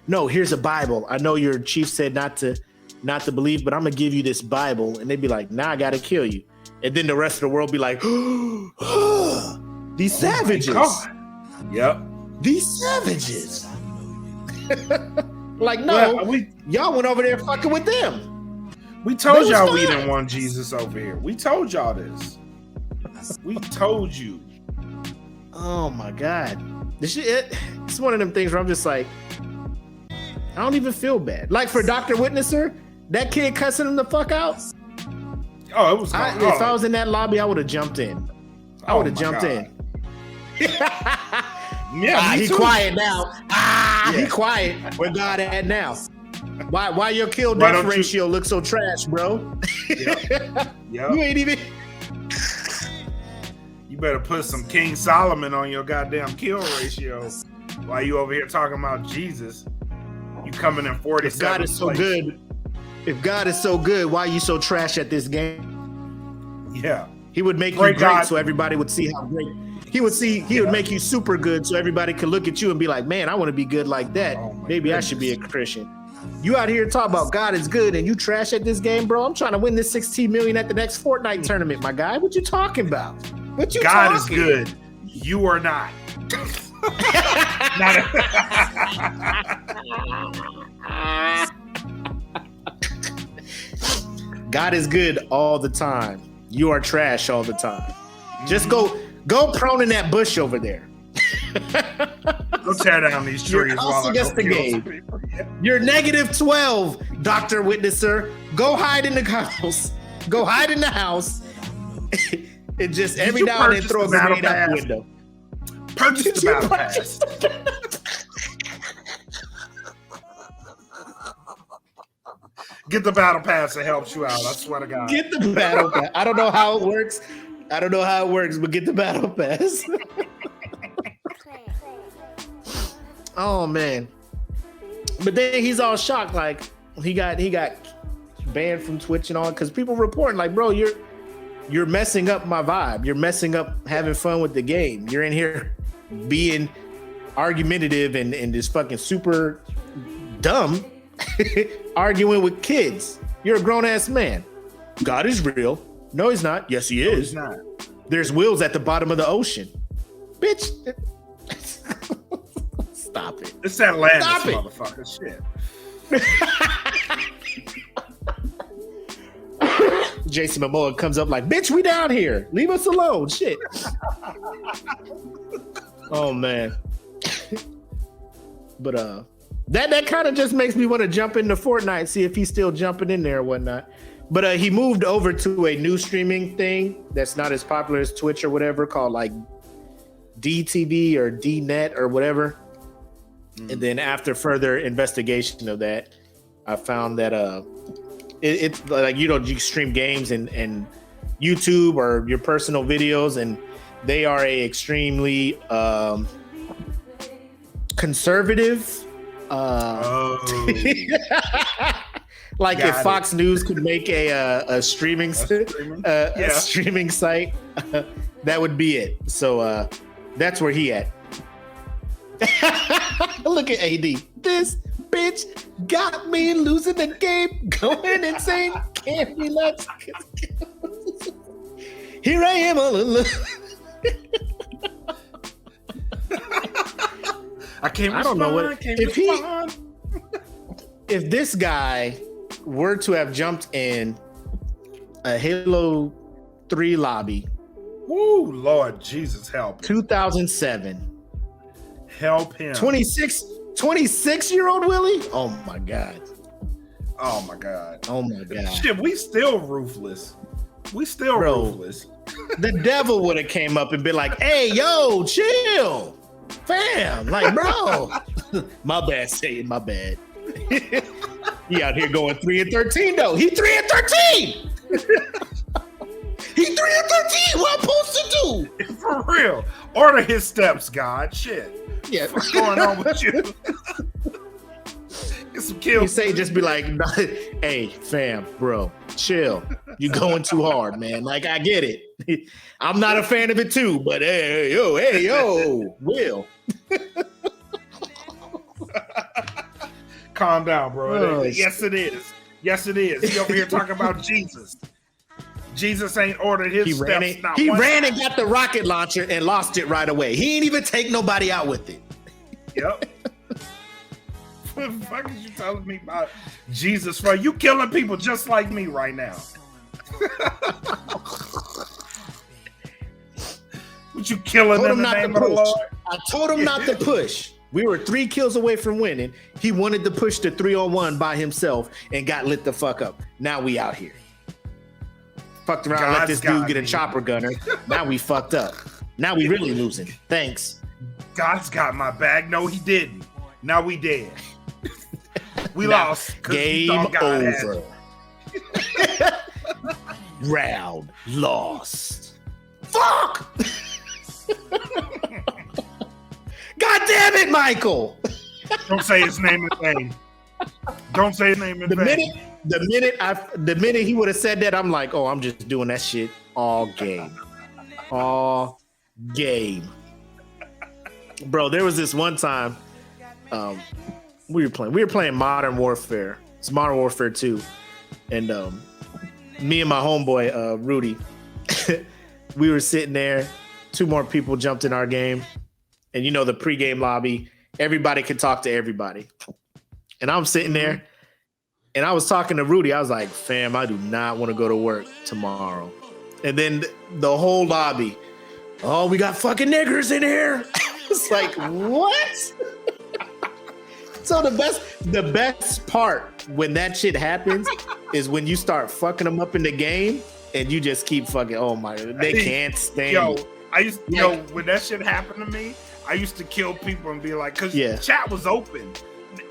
Speaker 2: No, here's a Bible. I know your chief said not to believe, but I'm gonna give you this Bible, and they'd be like, "Nah, I gotta kill you." And then the rest of the world be like, these savages.
Speaker 1: Yep.
Speaker 2: These savages. Like, no, y'all went over there fucking with them.
Speaker 1: We told y'all we didn't want Jesus over here. We told y'all this. We told you.
Speaker 2: Oh my God. It's one of them things where I'm just like, I don't even feel bad. Like, for Dr. Witnesser, that kid cussing him the fuck out.
Speaker 1: Oh, it was.
Speaker 2: If I was in that lobby, I would have jumped in. I would have jumped in.
Speaker 1: Yeah,
Speaker 2: he quiet now. He quiet. Where God at now? Why your kill death ratio looks so trash, bro?
Speaker 1: Yep.
Speaker 2: You ain't even.
Speaker 1: You better put some King Solomon on your goddamn kill ratio while you over here talking about Jesus. You coming in 47th.
Speaker 2: If God is so good. If God is so good, why are you so trash at this game?
Speaker 1: Yeah.
Speaker 2: He would make you great so everybody would see how great. He would make you super good so everybody could look at you and be like, man, I want to be good like that. Maybe I should be a Christian. You out here talking about God is good and you trash at this game, bro. I'm trying to win this 16 million at the next Fortnite tournament, my guy. What you talking about? What you
Speaker 1: God
Speaker 2: talking?
Speaker 1: is good. You are not.
Speaker 2: God is good all the time. You are trash all the time. Just go prone in that bush over there.
Speaker 1: Go tear down these trees while I go
Speaker 2: the game. You're -12, Dr. Witnesser. Go hide in the house. Go hide in the house. And just every now and then throw a grenade out the window.
Speaker 1: Purchase the battle pass. Get the battle pass. It helps you out. I swear to God.
Speaker 2: Get the battle pass. I don't know how it works. But get the battle pass. Oh man. But then he's all shocked, like he got banned from Twitch and all, because people reporting like, bro, you're messing up my vibe. You're messing up having fun with the game. You're in here being argumentative and just fucking super dumb, arguing with kids. You're a grown ass man. God is real. No, he's not. Yes, he is.
Speaker 1: He's not.
Speaker 2: There's wheels at the bottom of the ocean. Bitch. Stop it.
Speaker 1: It's Atlantis,
Speaker 2: Stop it.
Speaker 1: motherfucker. Shit.
Speaker 2: Jason Momoa comes up like, bitch, we down here. Leave us alone. Shit. Oh man. But that kind of just makes me want to jump into Fortnite, see if he's still jumping in there or whatnot. But he moved over to a new streaming thing that's not as popular as Twitch or whatever, called like DTV or DNet or whatever. And then after further investigation of that, I found that it's like, you know, you stream games and YouTube or your personal videos, and they are a extremely conservative. Like if Fox News could make a streaming a streaming site, that would be it. So that's where he at. Look at AD. This bitch got me losing the game, going insane. Can't relax. Here I am all alone. I don't know what if this guy were to have jumped in a Halo 3 lobby.
Speaker 1: Woo, Lord Jesus, help.
Speaker 2: 2007.
Speaker 1: Help him.
Speaker 2: 26-year-old Willie? Oh my God.
Speaker 1: Oh my God.
Speaker 2: Oh my God.
Speaker 1: Shit, we still ruthless. Ruthless.
Speaker 2: The devil would have came up and been like, hey, yo, chill. Fam. Like, bro. My bad, saying my bad. He out here going 3-13 though. He 3-13. He 3-13. What I'm supposed to do?
Speaker 1: For real. Order his steps, God. Shit.
Speaker 2: Yeah.
Speaker 1: What's going on with you? Get some kills.
Speaker 2: You say just be like, hey, fam, bro, chill. You going too hard, man. Like, I get it. I'm not a fan of it too, but hey, yo, Will.
Speaker 1: Calm down, bro.
Speaker 2: Oh,
Speaker 1: yes, it is. Yes, it is. He over here talking about Jesus. Jesus ain't ordered his steps.
Speaker 2: He ran and got the rocket launcher and lost it right away. He ain't even take nobody out with it.
Speaker 1: Yep. What the fuck is you telling me about Jesus for? You killing people just like me right now. What you killing in the name of the Lord?
Speaker 2: I told him not to push. We were 3 kills away from winning. He wanted to push the 3-on-1 by himself and got lit the fuck up. Now we out here. Fucked around, let this dude get a chopper gunner. Now we fucked up. Now we really losing. Thanks.
Speaker 1: God's got my bag. No, he didn't. Now we dead. We lost.
Speaker 2: Game over. Round lost. Fuck! God damn it, Michael!
Speaker 1: Don't say his name in vain. Don't say his name in vain.
Speaker 2: The minute he would have said that, I'm like, oh, I'm just doing that shit all game. All game. Bro, there was this one time we were playing Modern Warfare. It's Modern Warfare 2. And me and my homeboy, Rudy, we were sitting there. 2 more people jumped in our game. And you know, the pregame lobby, everybody can talk to everybody. And I'm sitting there and I was talking to Rudy. I was like, fam, I do not want to go to work tomorrow. And then the whole lobby, oh, we got fucking niggers in here. It's like, what? So the best part when that shit happens is when you start fucking them up in the game and you just keep fucking, oh my, they can't stand you.
Speaker 1: When that shit happened to me, I used to kill people and be like, because
Speaker 2: Yeah.
Speaker 1: chat was open.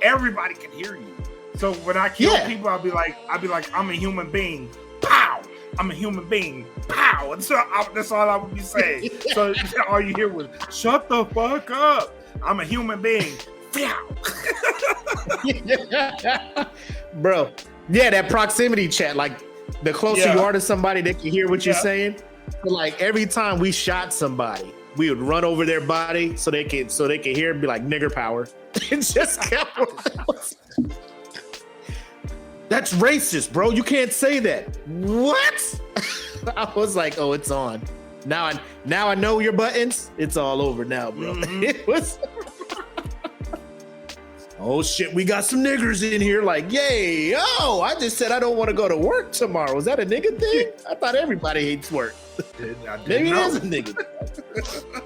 Speaker 1: Everybody can hear you. So when I kill people, I'll be like, I'm a human being. Pow! I'm a human being. Pow! And so that's all I would be saying. So all you hear was, shut the fuck up. I'm a human being. Pow!
Speaker 2: Bro, yeah, that proximity chat, like the closer you are to somebody, they can hear what you're saying. But like every time we shot somebody, we would run over their body so they can hear and be like, nigger power. And just kept That's racist, bro. You can't say that. What? I was like, oh, it's on. Now I know your buttons. It's all over now, bro. It was. Oh shit, we got some niggers in here. Like, yay! Oh, I just said I don't want to go to work tomorrow. Is that a nigga thing? I thought everybody hates work. Maybe it is a nigga thing.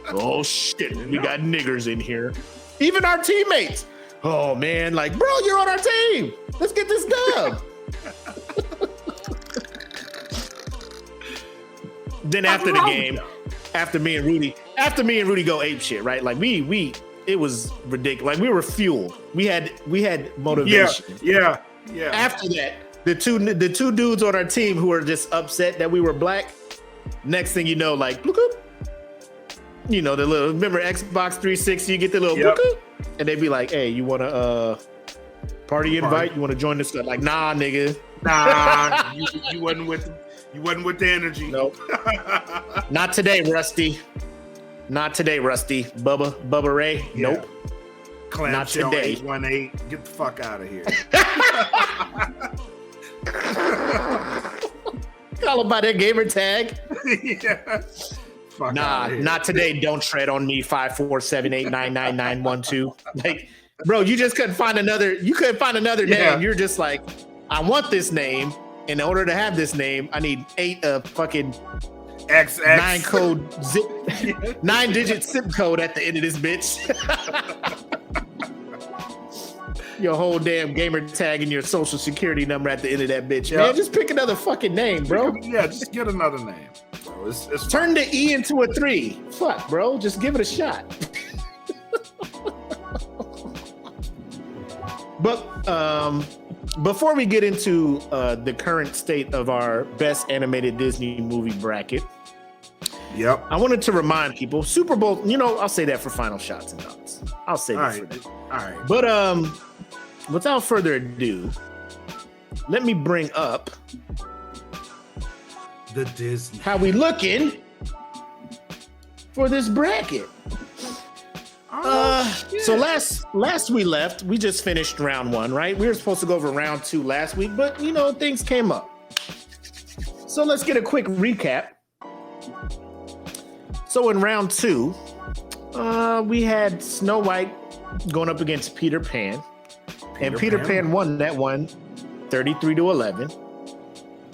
Speaker 2: Oh shit, we got niggers in here. Even our teammates. Oh man, like, bro, you're on our team. Let's get this dub. Then after the game, after me and Rudy go ape shit, right? Like it was ridiculous. Like we were fueled. We had motivation.
Speaker 1: Yeah.
Speaker 2: After that, the two dudes on our team who were just upset that we were black. Next thing you know, like, look up. You know, the little, remember Xbox 360, you get the little look up, and they'd be like, hey, you want to party invite? You want to join this? Like, nah, nigga.
Speaker 1: Nah, you wasn't with the energy.
Speaker 2: Nope. Not today, Rusty. Not today, Rusty. Bubba Ray. Nope. Not today.
Speaker 1: 818. Get the fuck out of here.
Speaker 2: Call him by their gamer tag.
Speaker 1: Yeah. Fuck
Speaker 2: nah, not today. Don't tread on me. 547899912. Like, bro, you just couldn't find another. You couldn't find another name. You're just like, I want this name. In order to have this name, I need 8 fucking
Speaker 1: XX
Speaker 2: 9-digit zip code at the end of this bitch. Your whole damn gamer tag and your social security number at the end of that bitch. Man, just pick another fucking name, bro.
Speaker 1: Yeah, just get another name. Bro, it's
Speaker 2: turn the E into a 3. Fuck, bro. Just give it a shot. But before we get into the current state of our best animated Disney movie bracket, I wanted to remind people, Super Bowl, I'll say that for final shots and thoughts. I'll say that for that.
Speaker 1: All right.
Speaker 2: But without further ado, let me bring up
Speaker 1: the Disney.
Speaker 2: How we looking for this bracket? So last we left, we just finished round 1, right? We were supposed to go over round 2 last week, but things came up. So let's get a quick recap. So in round 2, we had Snow White going up against Peter Pan. And Peter Pan won that one 33-11.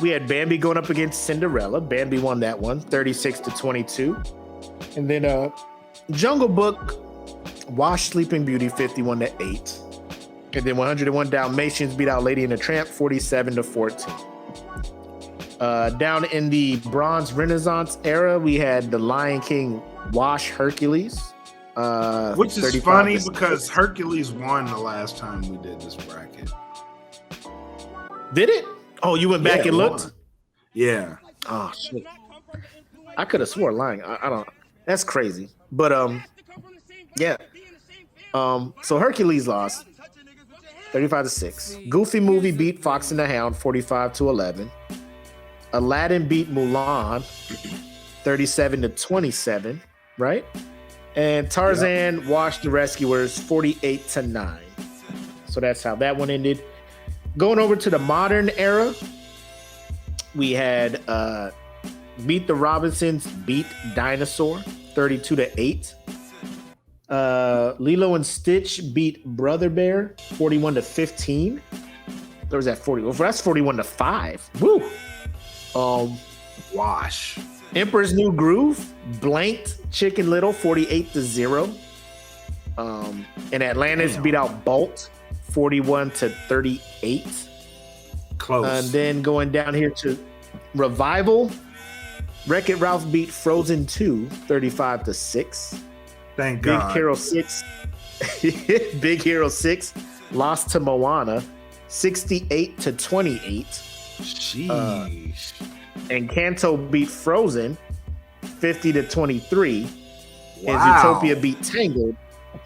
Speaker 2: We had Bambi going up against Cinderella. Bambi won that one 36-22. And then Jungle Book washed Sleeping Beauty 51-8. And then 101 Dalmatians beat out Lady and the Tramp 47-14. Down in the Bronze Renaissance era, we had The Lion King wash Hercules.
Speaker 1: Which is funny because Hercules won the last time we did this bracket.
Speaker 2: Did it? Oh, you went back and looked?
Speaker 1: Yeah.
Speaker 2: Oh, shit. I could have swore lying. I don't. That's crazy. But yeah. So Hercules lost 35-6. Goofy Movie beat Fox and the Hound 45-11. Aladdin beat Mulan 37-27, right? And Tarzan washed the Rescuers 48-9. So that's how that one ended. Going over to the modern era, we had Beat the Robinsons beat Dinosaur 32-8. Lilo and Stitch beat Brother Bear 41-15. There was that 40. Well, that's 41-5. Woo.
Speaker 1: Wash.
Speaker 2: Emperor's New Groove blanked Chicken Little 48-0. And Atlantis beat out Bolt 41-38.
Speaker 1: Close.
Speaker 2: And then going down here to Revival, Wreck-It Ralph beat Frozen 2 35-6.
Speaker 1: Thank God.
Speaker 2: Big Hero 6 lost to Moana 68-28.
Speaker 1: Sheesh.
Speaker 2: Encanto beat Frozen 50-23.
Speaker 1: Wow.
Speaker 2: And Zootopia beat Tangled.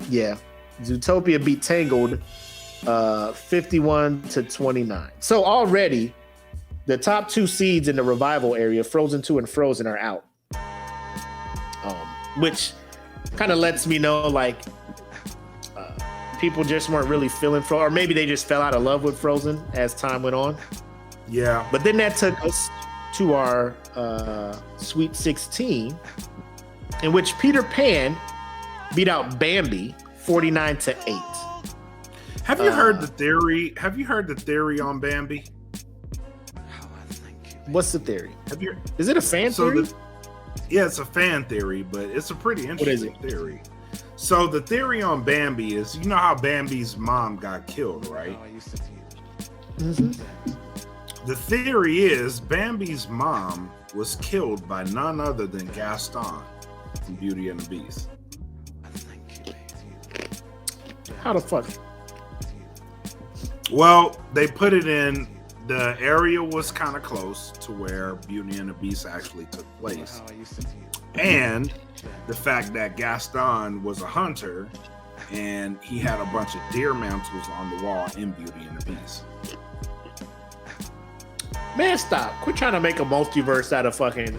Speaker 2: Yeah. Zootopia beat Tangled 51-29. So already the top 2 seeds in the revival area, Frozen 2 and Frozen, are out. Which kind of lets me know like people just weren't really feeling Frozen, or maybe they just fell out of love with Frozen as time went on.
Speaker 1: Yeah.
Speaker 2: But then that took us to our Sweet 16, in which Peter Pan beat out Bambi 49-8.
Speaker 1: Have you heard the theory? Have you heard the theory on Bambi?
Speaker 2: What's the theory? Is it a fan
Speaker 1: So
Speaker 2: theory?
Speaker 1: Yeah, it's a fan theory, but it's a pretty interesting theory. So the theory on Bambi is, you know how Bambi's mom got killed, right?
Speaker 2: Mm-hmm.
Speaker 1: The theory is Bambi's mom was killed by none other than Gaston from Beauty and the Beast.
Speaker 2: How the fuck?
Speaker 1: Well, they put it in, the area was kind of close to where Beauty and the Beast actually took place. And the fact that Gaston was a hunter and he had a bunch of deer mantles on the wall in Beauty and the Beast.
Speaker 2: Man, stop. Quit trying to make a multiverse out of fucking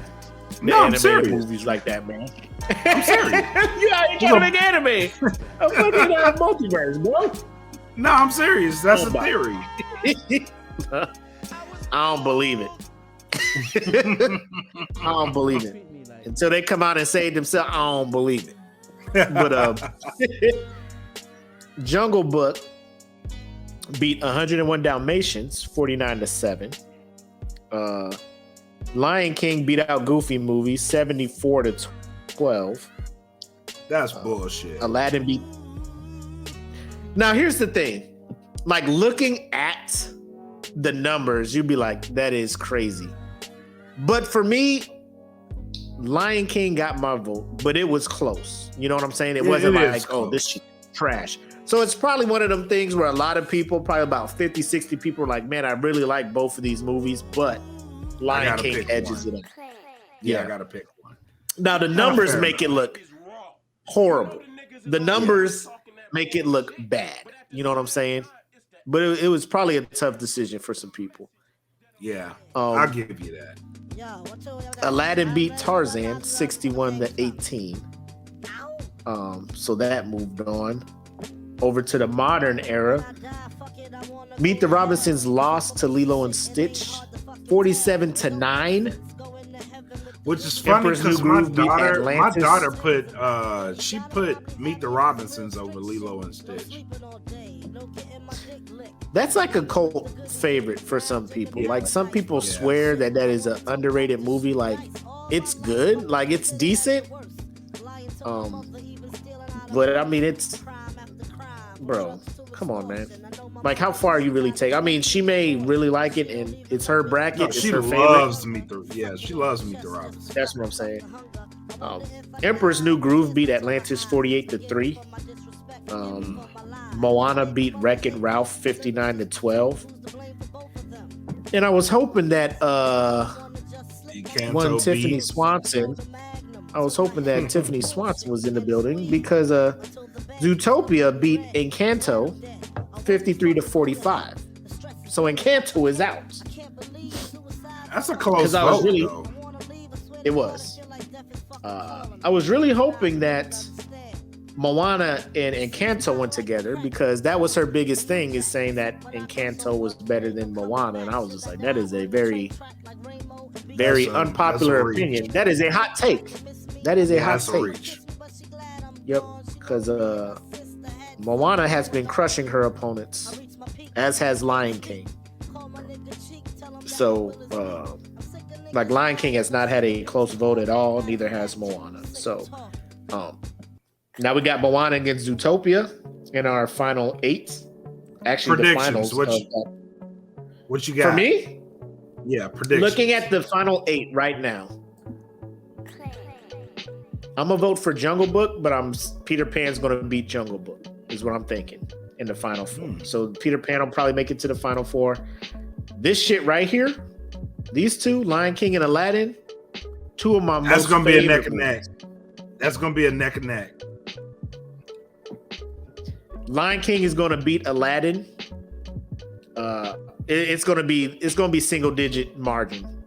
Speaker 1: I'm serious.
Speaker 2: movies like that, man.
Speaker 1: I'm serious.
Speaker 2: You ain't trying to make anime. A fucking multiverse, bro.
Speaker 1: No, I'm serious. That's a theory.
Speaker 2: I don't believe it. I don't believe it. Until they come out and say it themselves, I don't believe it. But Jungle Book beat 101 Dalmatians 49-7. Lion King beat out Goofy Movie 74-12.
Speaker 1: That's bullshit.
Speaker 2: Aladdin beat. Now here's the thing. Like, looking at the numbers, you'd be like, that is crazy. But for me, Lion King got my vote, but it was close. You know what I'm saying? It wasn't like, oh, this shit trash. So it's probably one of them things where a lot of people, probably about 50, 60 people are like, man, I really like both of these movies, but Lion King edges it up.
Speaker 1: Yeah, I gotta pick one.
Speaker 2: Now the numbers make it look horrible. The numbers make it look bad. You know what I'm saying? But it was probably a tough decision for some people.
Speaker 1: Yeah, I'll give you that.
Speaker 2: Aladdin beat Tarzan 61-18. So that moved on. Over to the modern era. Meet the Robinsons lost to Lilo and Stitch 47-9.
Speaker 1: Which is funny because my daughter put she put Meet the Robinsons over Lilo and Stitch.
Speaker 2: That's like a cult favorite for some people. Yeah. Like, some people swear that is an underrated movie. Like, it's good, like it's decent. But I mean, it's, bro, come on, man. Like, how far you really take? I mean, she may really like it, and it's her bracket.
Speaker 1: No,
Speaker 2: it's
Speaker 1: she
Speaker 2: her
Speaker 1: loves
Speaker 2: favorite.
Speaker 1: she loves Meet the Robinsons.
Speaker 2: That's what I'm saying. Emperor's New Groove beat Atlantis 48-3. Moana beat Wreck-It Ralph 59-12. And I was hoping that Tiffany Swanson. I was hoping that Tiffany Swanson was in the building, because Zootopia beat Encanto 53-45. So Encanto is out.
Speaker 1: That's a close vote, though.
Speaker 2: It was. I was really hoping that Moana and Encanto went together, because that was her biggest thing, is saying that Encanto was better than Moana. And I was just like, that is a very, very unpopular opinion. That is a hot take. That is a hot take. Yep, because Moana has been crushing her opponents, as has Lion King. So, like, Lion King has not had a close vote at all. Neither has Moana. So, now we got Moana against Zootopia in our final 8. Actually, the finals.
Speaker 1: What you got?
Speaker 2: For me?
Speaker 1: Yeah, predictions.
Speaker 2: Looking at the final 8 right now, I'm going to vote for Jungle Book, but Peter Pan's going to beat Jungle Book, is what I'm thinking. in the final four. So Peter Pan will probably make it to the final four. This shit right here, these two, Lion King and Aladdin, two of my
Speaker 1: That's
Speaker 2: most
Speaker 1: gonna be a neck
Speaker 2: favorite
Speaker 1: and neck. That's gonna be a neck and neck.
Speaker 2: Lion King is gonna beat Aladdin. It's gonna be single digit margin.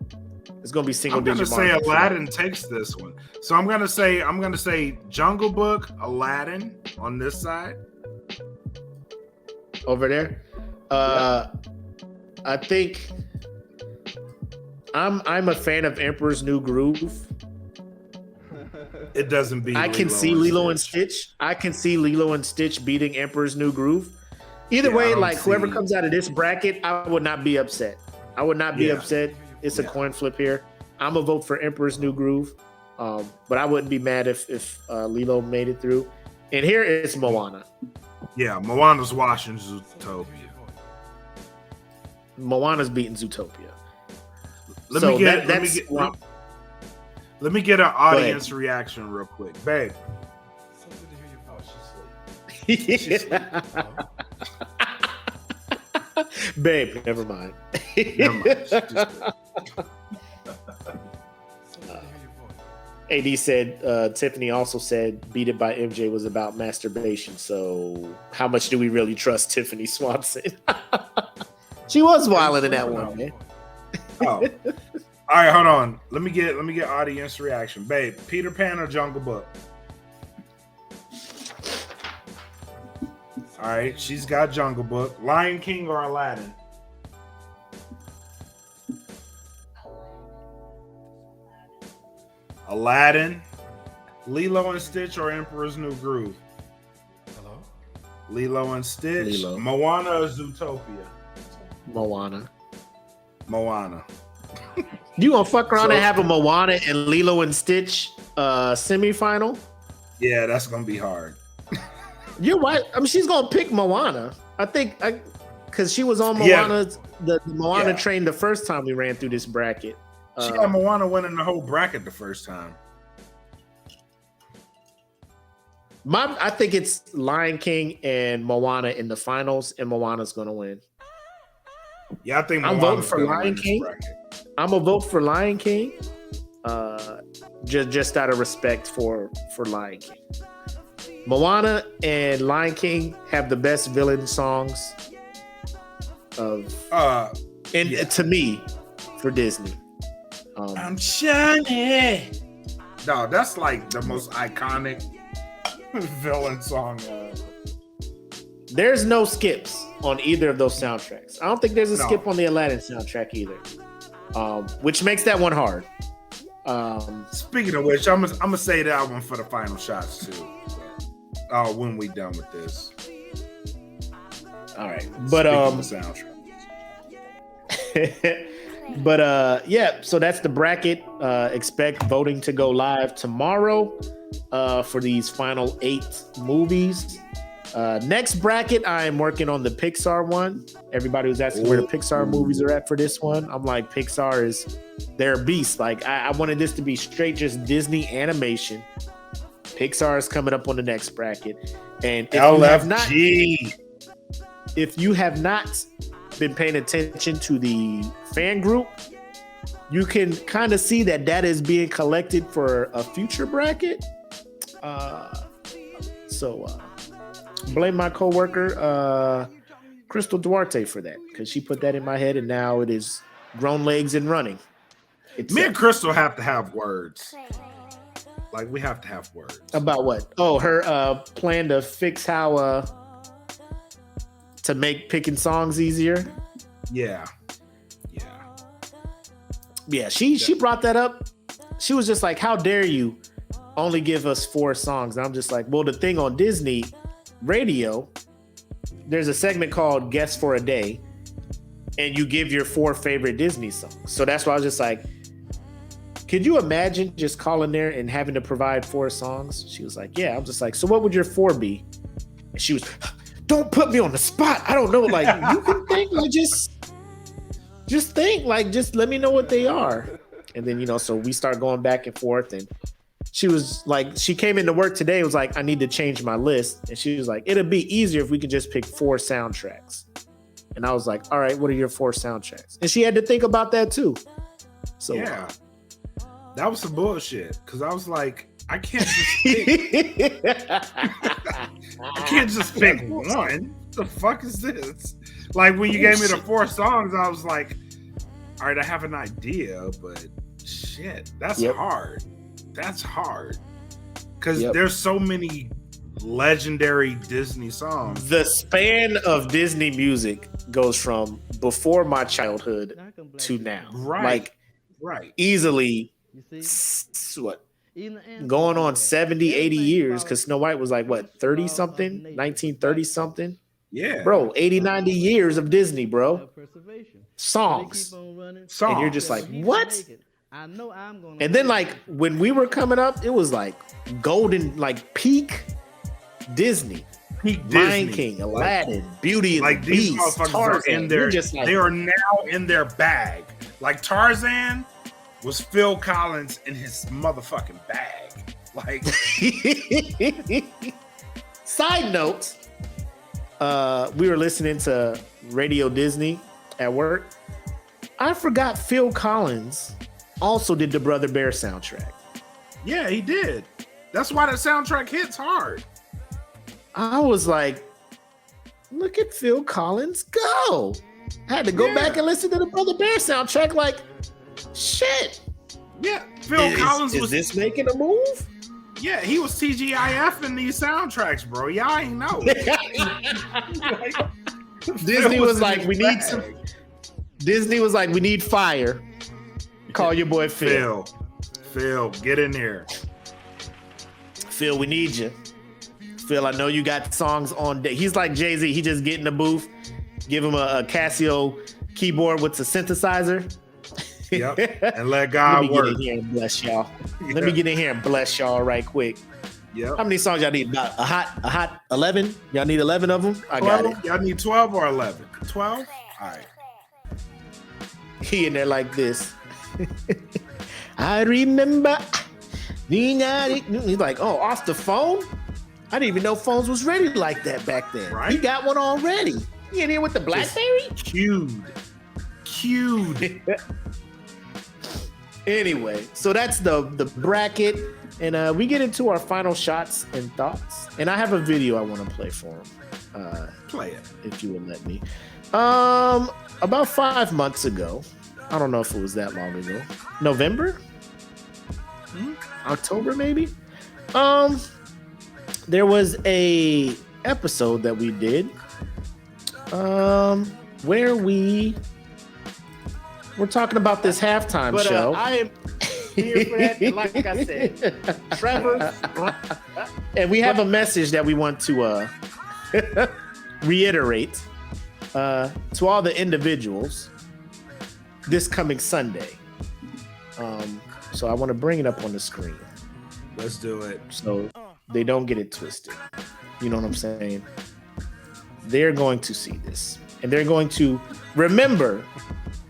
Speaker 2: It's gonna be single digit margin.
Speaker 1: I'm gonna say Aladdin takes this one. So I'm gonna say Jungle Book, Aladdin on this side.
Speaker 2: Over there. I think I'm a fan of Emperor's New Groove.
Speaker 1: It doesn't beat.
Speaker 2: I can see Lilo and Stitch. I can see Lilo and Stitch beating Emperor's New Groove. Either way, like whoever comes out of this bracket, I would not be upset. I would not be upset. It's a coin flip here. I'm gonna vote for Emperor's New Groove, but I wouldn't be mad if Lilo made it through. And here is Moana.
Speaker 1: Yeah, Moana's washing Zootopia.
Speaker 2: Moana's beating Zootopia.
Speaker 1: Let me get an audience reaction real quick, babe.
Speaker 2: Babe, never mind. AD said, Tiffany also said, Beat It by MJ was about masturbation. So how much do we really trust Tiffany Swanson? She was wilding in that one, man.
Speaker 1: Oh. All right, hold on. Let me get audience reaction. Babe, Peter Pan or Jungle Book? All right, she's got Jungle Book. Lion King or Aladdin? Aladdin. Lilo and Stitch or Emperor's New Groove? Hello? Lilo and Stitch.
Speaker 2: Lilo.
Speaker 1: Moana or Zootopia?
Speaker 2: Moana.
Speaker 1: You
Speaker 2: gonna fuck around and have a Moana and Lilo and Stitch semifinal?
Speaker 1: Yeah, that's gonna be hard.
Speaker 2: You're right. I mean, she's gonna pick Moana. I think because she was on Moana's the Moana train the first time we ran through this bracket.
Speaker 1: She got Moana winning the whole bracket the first time.
Speaker 2: I think it's Lion King and Moana in the finals, and Moana's gonna win.
Speaker 1: Yeah, I think
Speaker 2: I'm voting for Lion King. I'm gonna vote for Lion King, just out of respect for Lion King. Moana and Lion King have the best villain songs of to me for Disney.
Speaker 1: I'm shining. No, that's like the most iconic villain song.
Speaker 2: There's no skips on either of those soundtracks. I don't think there's a skip on the Aladdin soundtrack either, which makes that one hard.
Speaker 1: Speaking of which, I'm gonna say that one for the final shots too. When we done with this.
Speaker 2: All right, but
Speaker 1: soundtrack.
Speaker 2: But yeah, so that's the bracket. Expect voting to go live tomorrow for these final 8 movies. Next bracket, I am working on the Pixar one. Everybody was asking where the Pixar movies are at for this one. I'm like, Pixar they're a beast. Like I wanted this to be straight just Disney animation. Pixar is coming up on the next bracket. And if you have not been paying attention to the fan group, you can kind of see that is being collected for a future bracket. So blame my coworker Crystal Duarte for that, because she put that in my head, and now it is grown legs and running.
Speaker 1: Me and Crystal have to have words. Like, we have to have words.
Speaker 2: About what? Oh, her plan to fix how to make picking songs easier.
Speaker 1: Yeah.
Speaker 2: She brought that up. She was just like, how dare you only give us 4 songs? And I'm just like, well, the thing on Disney radio, there's a segment called Guess for a Day, and you give your 4 favorite Disney songs. So that's why I was just like, could you imagine just calling there and having to provide 4 songs? She was like, yeah. I'm just like, so what would your 4 be? And she was, don't put me on the spot. I don't know. Like, you can think, like, just think, like, just let me know what they are. And then, so we start going back and forth, and she was like, she came into work today, was like, I need to change my list. And she was like, it'd be easier if we could just pick 4 soundtracks. And I was like, all right, what are your 4 soundtracks? And she had to think about that too. So
Speaker 1: yeah, that was some bullshit. Cause I was like, I can't just pick. I can't just pick one. What the fuck is this? Like when you gave me the 4 songs, I was like, all right, I have an idea, but shit, that's hard. That's hard. Because there's so many legendary Disney songs.
Speaker 2: The span of Disney music goes from before my childhood to now.
Speaker 1: Right.
Speaker 2: Like, easily, what? Going on 70, 80 years, because Snow White was like, what, 30-something? 1930-something?
Speaker 1: Yeah.
Speaker 2: Bro, 80, 90 years of Disney, bro. Songs. And you're just like, what? And then, like, when we were coming up, it was like golden, like peak Disney.
Speaker 1: Peak
Speaker 2: Lion
Speaker 1: Disney.
Speaker 2: King, Aladdin, Beauty and
Speaker 1: like
Speaker 2: the
Speaker 1: these
Speaker 2: Beast,
Speaker 1: motherfuckers
Speaker 2: Tarzan.
Speaker 1: are in their,
Speaker 2: Just like,
Speaker 1: they are now in their bag. Like Tarzan was Phil Collins in his motherfucking bag. Like,
Speaker 2: side note, we were listening to Radio Disney at work. I forgot Phil Collins also did the Brother Bear soundtrack.
Speaker 1: yeah, he did. That's why that soundtrack hits hard.
Speaker 2: I was like, look at Phil Collins go. I had to go back and listen to the Brother Bear soundtrack. Like, shit.
Speaker 1: Yeah, Phil Collins
Speaker 2: is
Speaker 1: was
Speaker 2: this making a move?
Speaker 1: Yeah, he was TGIF in these soundtracks, bro. Y'all ain't know.
Speaker 2: Disney was like, we need some. Disney was like, we need fire. Call your boy Phil.
Speaker 1: Phil, get in there.
Speaker 2: Phil, we need you. Phil, I know you got songs on deck. He's like Jay-Z. He just get in the booth, give him a Casio keyboard with a synthesizer.
Speaker 1: Yep. And let God work.
Speaker 2: Let me get in here and bless y'all. Let me get in here and bless y'all right quick.
Speaker 1: Yep.
Speaker 2: How many songs y'all need? About a hot 11? Y'all need 11 of them? I got it.
Speaker 1: Y'all need 12 or 11? 12? All right.
Speaker 2: He in there like this. I remember. He's like, oh, off the phone? I didn't even know phones was ready like that back then.
Speaker 1: Right?
Speaker 2: He got one already. He in here with the BlackBerry?
Speaker 1: Cued.
Speaker 2: Anyway, so that's the bracket. And we get into our final shots and thoughts. And I have a video I want to play for him.
Speaker 1: Play it.
Speaker 2: If you would let me. About 5 months ago, I don't know if it was that long ago. November? October, maybe? There was a episode that we did where we were talking about this halftime show.
Speaker 8: I am here for that. And like I said, Trevor.
Speaker 2: And we have a message that we want to reiterate to all the individuals this coming Sunday. So I want to bring it up on the screen.
Speaker 1: Let's do it.
Speaker 2: So they don't get it twisted. You know what I'm saying? They're going to see this. And they're going to remember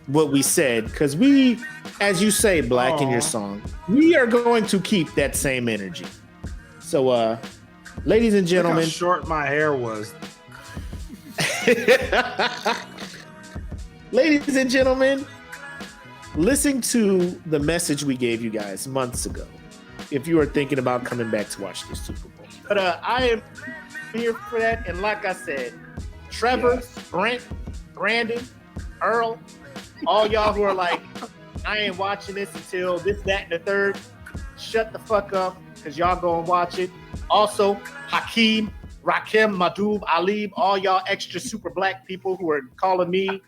Speaker 2: what we said. Because we, as you say, Black, in your song, we are going to keep that same energy. So, ladies and gentlemen.
Speaker 1: Look how short my hair was.
Speaker 2: Ladies and gentlemen, listen to the message we gave you guys months ago if you are thinking about coming back to watch this Super Bowl.
Speaker 8: But I am here for that. And like I said, Trevor, Brent, Brandon, Earl, all y'all who are like, I ain't watching this until this, that, and the third, shut the fuck up, because y'all go and watch it. Also, Hakeem, Rakim, Madoob, Alib, all y'all extra super black people who are calling me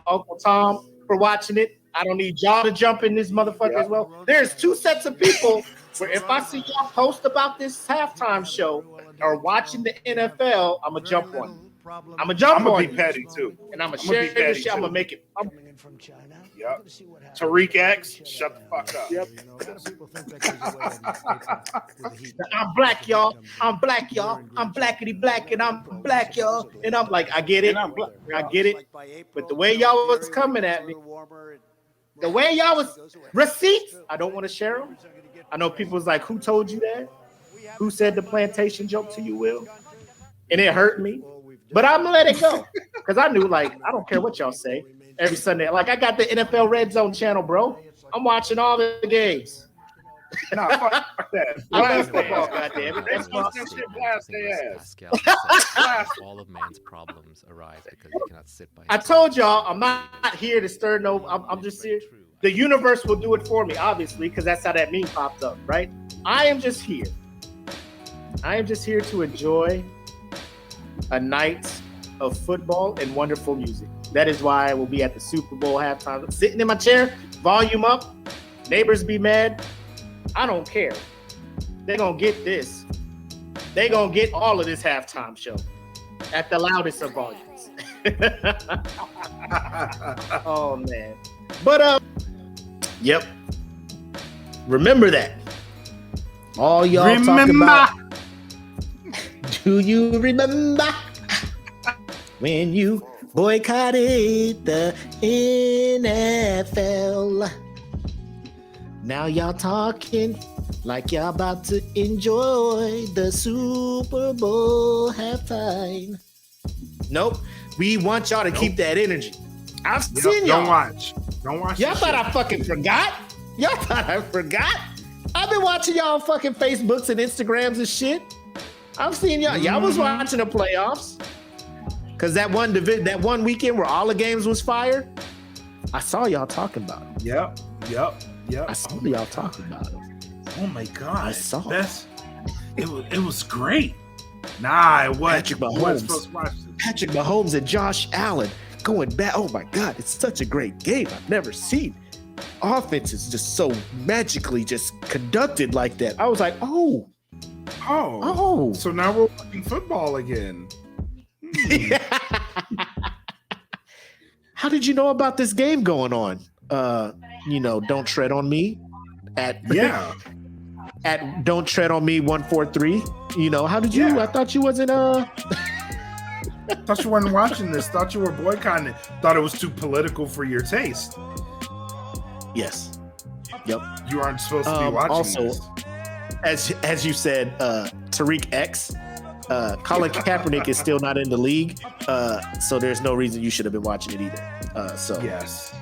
Speaker 8: Uncle Tom for watching it. I don't need y'all to jump in this motherfucker as well. There's 2 sets of people where if I see y'all post about this halftime show or watching the NFL, I'm going to jump on it. I'm going to jump on it.
Speaker 1: I'm going to be petty too.
Speaker 8: And I'm going to share this shit. I'm going to make it.
Speaker 1: Yep. Tariq X, shut the fuck up.
Speaker 8: Yep. I'm black, y'all. I'm black, y'all. I'm blackity black, and I'm black, y'all. And I'm like, I get it. I get it. But the way y'all was coming at me, The way y'all was receipts, I don't want to share them. I know people was like, who told you that? Who said the plantation joke to you, Will? And it hurt me. But I'm gonna let it go. Because I knew, like, I don't care what y'all say. Every Sunday. Like, I got the NFL Red Zone channel, bro. I'm watching all the games.
Speaker 1: Nah, fuck that.
Speaker 8: I love football, goddamn it. That's my
Speaker 1: shit. Blast their ass.
Speaker 11: All of man's problems arise because he cannot sit by.
Speaker 8: I told y'all, I'm not here to stir no. I'm just here. The universe will do it for me, obviously, because that's how that meme popped up, right? I am just here. I am just here to enjoy a night of football and wonderful music. That is why I will be at the Super Bowl halftime, sitting in my chair, volume up, neighbors be mad. I don't care. They're going to get this. They're going to get all of this halftime show at the loudest of volumes. Oh, man. But, yep. Remember that. All y'all talk about. Do you remember when you boycotted the NFL? Now y'all talking like y'all about to enjoy the Super Bowl halftime. Nope. We want y'all to keep that energy. I've seen y'all.
Speaker 1: Don't watch.
Speaker 8: Y'all thought I fucking forgot? Y'all thought I forgot? I've been watching y'all fucking Facebooks and Instagrams and shit. I've seen y'all. Y'all was watching the playoffs. Cause that one weekend where all the games was fired, I saw y'all talking about it.
Speaker 1: Yep.
Speaker 8: I saw y'all talking about it.
Speaker 1: Oh my god!
Speaker 8: I saw
Speaker 1: it was great. Nah, it was.
Speaker 8: Patrick Mahomes and Josh Allen going back. Oh my god, it's such a great game. I've never seen offense is just so magically just conducted like that. I was like, oh.
Speaker 1: So now we're watching football again.
Speaker 8: How did you know about this game going on? Don't tread on me at Don't Tread on Me 143. How did you? I thought you wasn't
Speaker 1: Thought you weren't watching this. Thought you were boycotting it. Thought it was too political for your taste.
Speaker 8: Yes. Yep.
Speaker 1: You aren't supposed to be watching this.
Speaker 8: As you said, Tariq X, Colin Kaepernick is still not in the league, so there's no reason you should have been watching it either.
Speaker 1: Yes.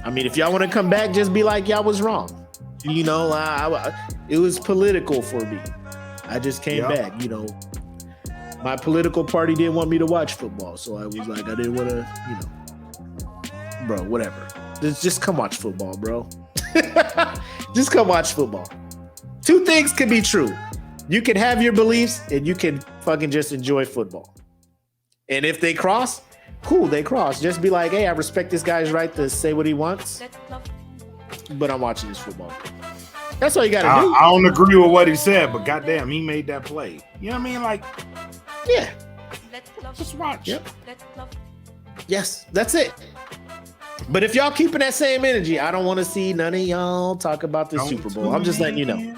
Speaker 8: I mean, if y'all want to come back, just be like, y'all was wrong. It was political for me. I just came back. My political party didn't want me to watch football, so I was like, I didn't want to, bro, whatever. Just come watch football, bro. Just come watch football. Two things can be true. You can have your beliefs and you can fucking just enjoy football. And if they cross, cool, they cross. Just be like, hey, I respect this guy's right to say what he wants, but I'm watching this football. That's all you got to do.
Speaker 1: I don't agree with what he said, but goddamn, he made that play. You know what I mean? Like,
Speaker 8: yeah.
Speaker 1: Just watch.
Speaker 8: Yep. Yes, that's it. But if y'all keeping that same energy, I don't want to see none of y'all talk about the Super Bowl. I'm just letting you know.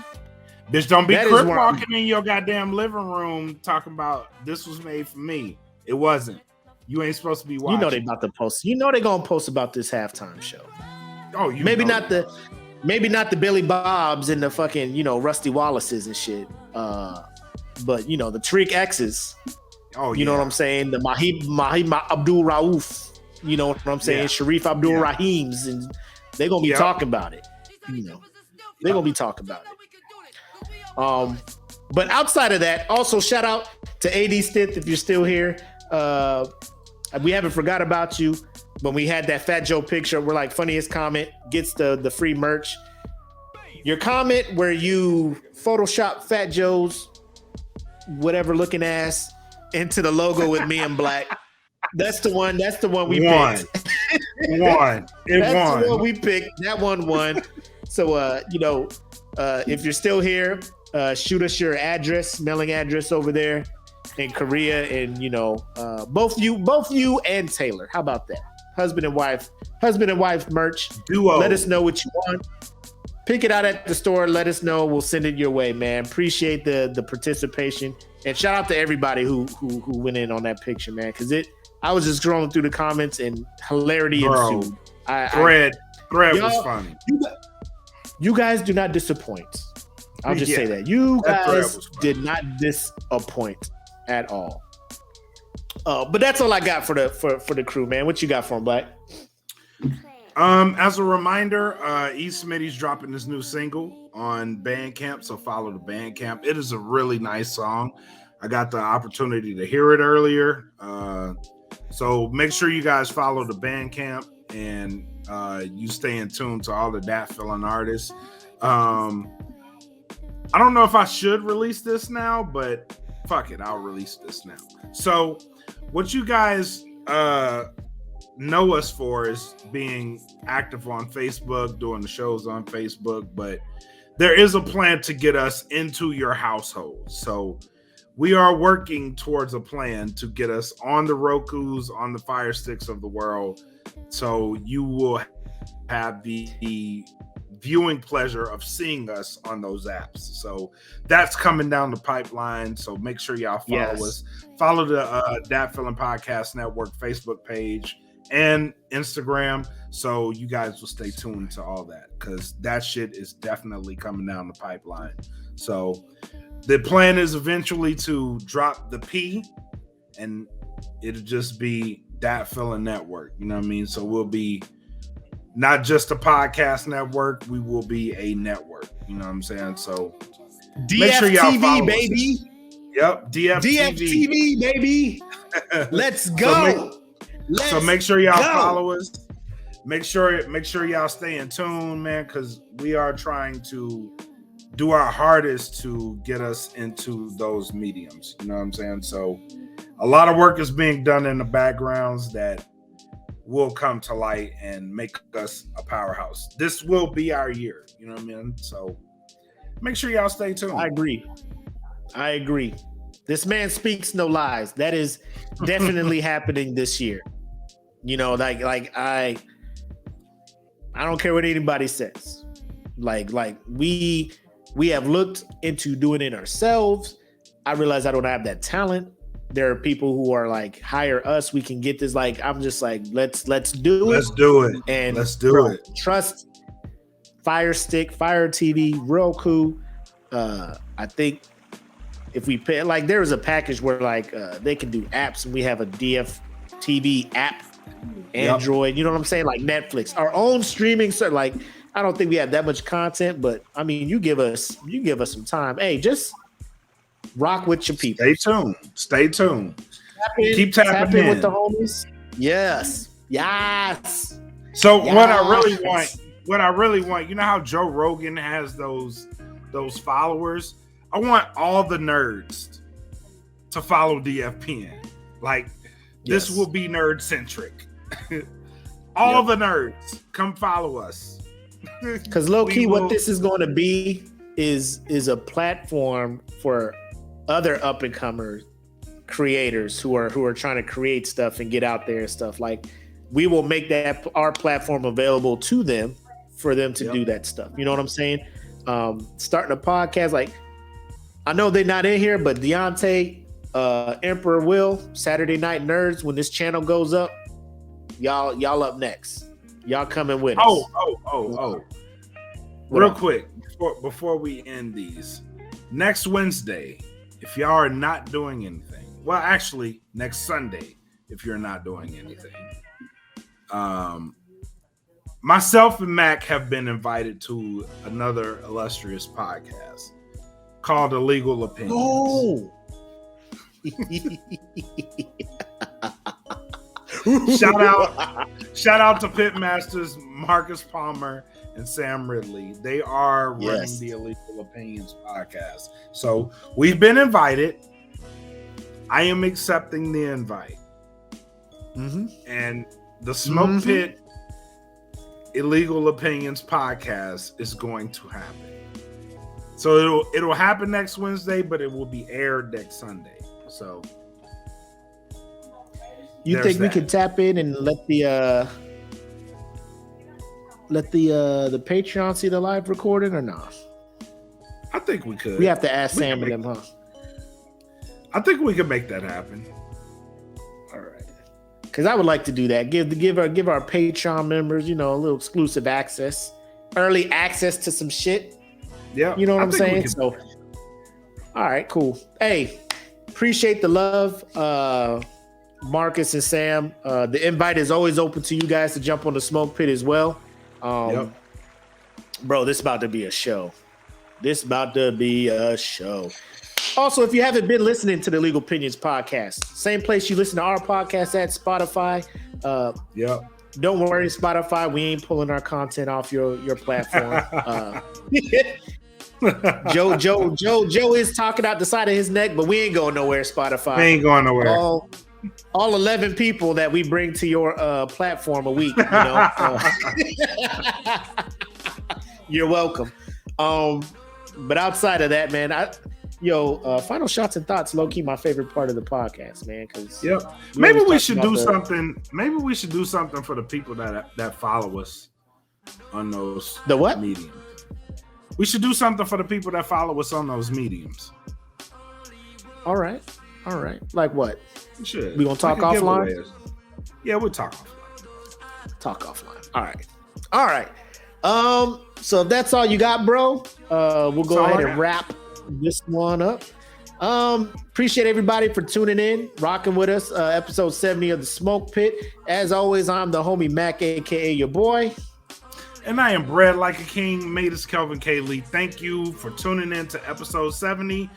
Speaker 1: Bitch, don't be crip walking in your goddamn living room talking about this was made for me. It wasn't. You ain't supposed to be watching.
Speaker 8: You know they about to post. You know they gonna post about this halftime show.
Speaker 1: Oh,
Speaker 8: maybe not the Billy Bobs and the fucking Rusty Wallaces and shit. But the Tariq X's.
Speaker 1: Oh,
Speaker 8: you know what I'm saying? The Mahim Abdul Rauf. You know what I'm saying? Yeah. Sharif Abdul Rahims, and they're gonna be talking about it. They're gonna be talking about it. But outside of that, also shout out to AD Stith if you're still here. We haven't forgot about you. When we had that Fat Joe picture, we're like, funniest comment gets the free merch. Your comment where you Photoshop Fat Joe's whatever looking ass into the logo with me in black. That's the one. That's the one we picked.
Speaker 1: That's
Speaker 8: the one we picked. That one won. So if you're still here, shoot us your address, mailing address over there in Korea, and both you and Taylor. How about that? Husband and wife merch.
Speaker 1: Duo.
Speaker 8: Let us know what you want. Pick it out at the store. Let us know. We'll send it your way, man. Appreciate the participation, and shout out to everybody who went in on that picture, man. Because I was just scrolling through the comments and hilarity ensued.
Speaker 1: Greg was funny.
Speaker 2: You guys do not disappoint. I'll just say that. You guys did not disappoint at all. But that's all I got for the crew, man. What you got for him, Black?
Speaker 1: As a reminder, E. Smitty's dropping this new single on Bandcamp, so follow the Bandcamp. It is a really nice song. I got the opportunity to hear it earlier. So make sure you guys follow the Bandcamp and you stay in tune to all the Dat Feelin' artists. I don't know if I should release this now, but fuck it, I'll release this now. So what you guys know us for is being active on Facebook, doing the shows on Facebook, but there is a plan to get us into your household. So we are working towards a plan to get us on the Rokus, on the Fire Sticks of the world. So you will have the viewing pleasure of seeing us on those apps. So that's coming down the pipeline. So make sure y'all follow us. Follow the Dat Feelin' Podcast Network Facebook page and Instagram, so you guys will stay tuned to all that, because that shit is definitely coming down the pipeline. So the plan is eventually to drop the P, and it'll just be Dat Feelin' Network. You know what I mean? So we'll be not just a podcast network, we will be a network. You know what I'm saying? So make sure y'all follow
Speaker 2: baby.
Speaker 1: us. Yep,
Speaker 2: DFTV, baby. Let's go.
Speaker 1: So make sure y'all follow us. Make sure y'all stay in tune, man, because we are trying to do our hardest to get us into those mediums. You know what I'm saying? So a lot of work is being done in the backgrounds that will come to light and make us a powerhouse. This will be our year. You know what I mean? So make sure y'all stay tuned.
Speaker 2: I agree. This man speaks no lies. That is definitely happening this year. You know, like I don't care what anybody says. Like we have looked into doing it ourselves. I realize I don't have that talent. There are people who are like, hire us, we can get this. Like, I'm just like, let's do it.
Speaker 1: Let's do it.
Speaker 2: And
Speaker 1: let's do it.
Speaker 2: Trust Fire Stick, Fire TV, Roku. I think if we pay, like, there is a package where like they can do apps, and we have a DFTV app, Android. You know what I'm saying? Like Netflix, our own streaming. So like, I don't think we have that much content, but I mean, you give us some time. Hey, just rock with your people.
Speaker 1: Stay tuned. Keep
Speaker 2: tap
Speaker 1: tapping
Speaker 2: in with the homies. Yes.
Speaker 1: So what I really want, you know how Joe Rogan has those followers? I want all the nerds to follow DFPN. Like, this will be nerd centric. All the nerds, come follow us.
Speaker 2: Because low key, what this is going to be is a platform for other up and comers, creators who are trying to create stuff and get out there and stuff. Like, we will make that our platform available to them for them to do that stuff. You know what I'm saying? Starting a podcast, like, I know they're not in here, but Deontay, Emperor Will, Saturday Night Nerds, when this channel goes up, y'all up next. Y'all coming with us.
Speaker 1: Oh. Real quick, before we end these, next Wednesday, if y'all are not doing anything, well, actually, next Sunday, if you're not doing anything, myself and Mac have been invited to another illustrious podcast called Illegal Opinions.
Speaker 2: Oh.
Speaker 1: Shout out to Pitmasters, Marcus Palmer and Sam Ridley. They are running the Illegal Opinions podcast. So we've been invited. I am accepting the invite. And the SmokePit Illegal Opinions podcast is going to happen. So it'll happen next Wednesday, but it will be aired next Sunday. So
Speaker 2: you think we could tap in and let the Patreon see the live recording or not?
Speaker 1: I think we could.
Speaker 2: We have to ask Sam and them, huh?
Speaker 1: I think we could make that happen.
Speaker 2: All right. because I would like to do that. Give our Patreon members, a little exclusive access, early access to some shit.
Speaker 1: Yeah,
Speaker 2: you know what I'm saying. So, all right, cool. Hey, appreciate the love, Marcus and Sam. The invite is always open to you guys to jump on the Smoke Pit as well. Bro, this is about to be a show. Also, if you haven't been listening to the Legal Opinions podcast, same place you listen to our podcast at, Spotify. Don't worry, Spotify, we ain't pulling our content off your platform. Joe is talking out the side of his neck, but we ain't going nowhere, Spotify.
Speaker 1: We ain't going nowhere.
Speaker 2: All 11 people that we bring to your platform a week, you're welcome. But outside of that, man, final shots and thoughts, low key my favorite part of the podcast, man. Because
Speaker 1: maybe we should do something. Maybe we should do something for the people that follow us on those mediums. We should do something for the people that follow us on those mediums.
Speaker 2: All right. Like what?
Speaker 1: We should.
Speaker 2: We gonna talk offline?
Speaker 1: Yeah, we'll talk
Speaker 2: offline. All right. So if that's all you got, bro, we'll go ahead and wrap this one up. Appreciate everybody for tuning in, rocking with us. Episode 70 of the Smoke Pit. As always, I'm the homie Mac, aka your boy.
Speaker 1: And I am bred like a king, Matus Kelvin K. Lee. Thank you for tuning in to episode 70.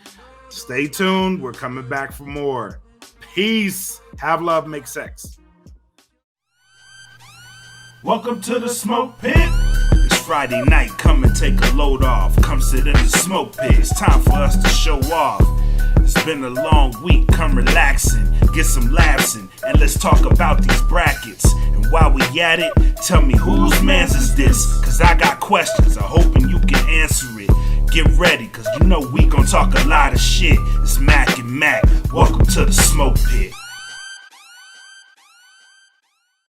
Speaker 1: Stay tuned. We're coming back for more. Peace. Have love, make sex. Welcome to the Smoke Pit. It's Friday night. Come and take a load off. Come sit in the Smoke Pit. It's time for us to show off. It's been a long week. Come relaxing, get some laughs in, and let's talk about these brackets. And while we at it, tell me whose man's is this? Cause I got questions. I'm hoping you can answer it. Get ready, cause we gon' talk a lot of shit. It's Mac and Mac. Welcome to the Smoke Pit.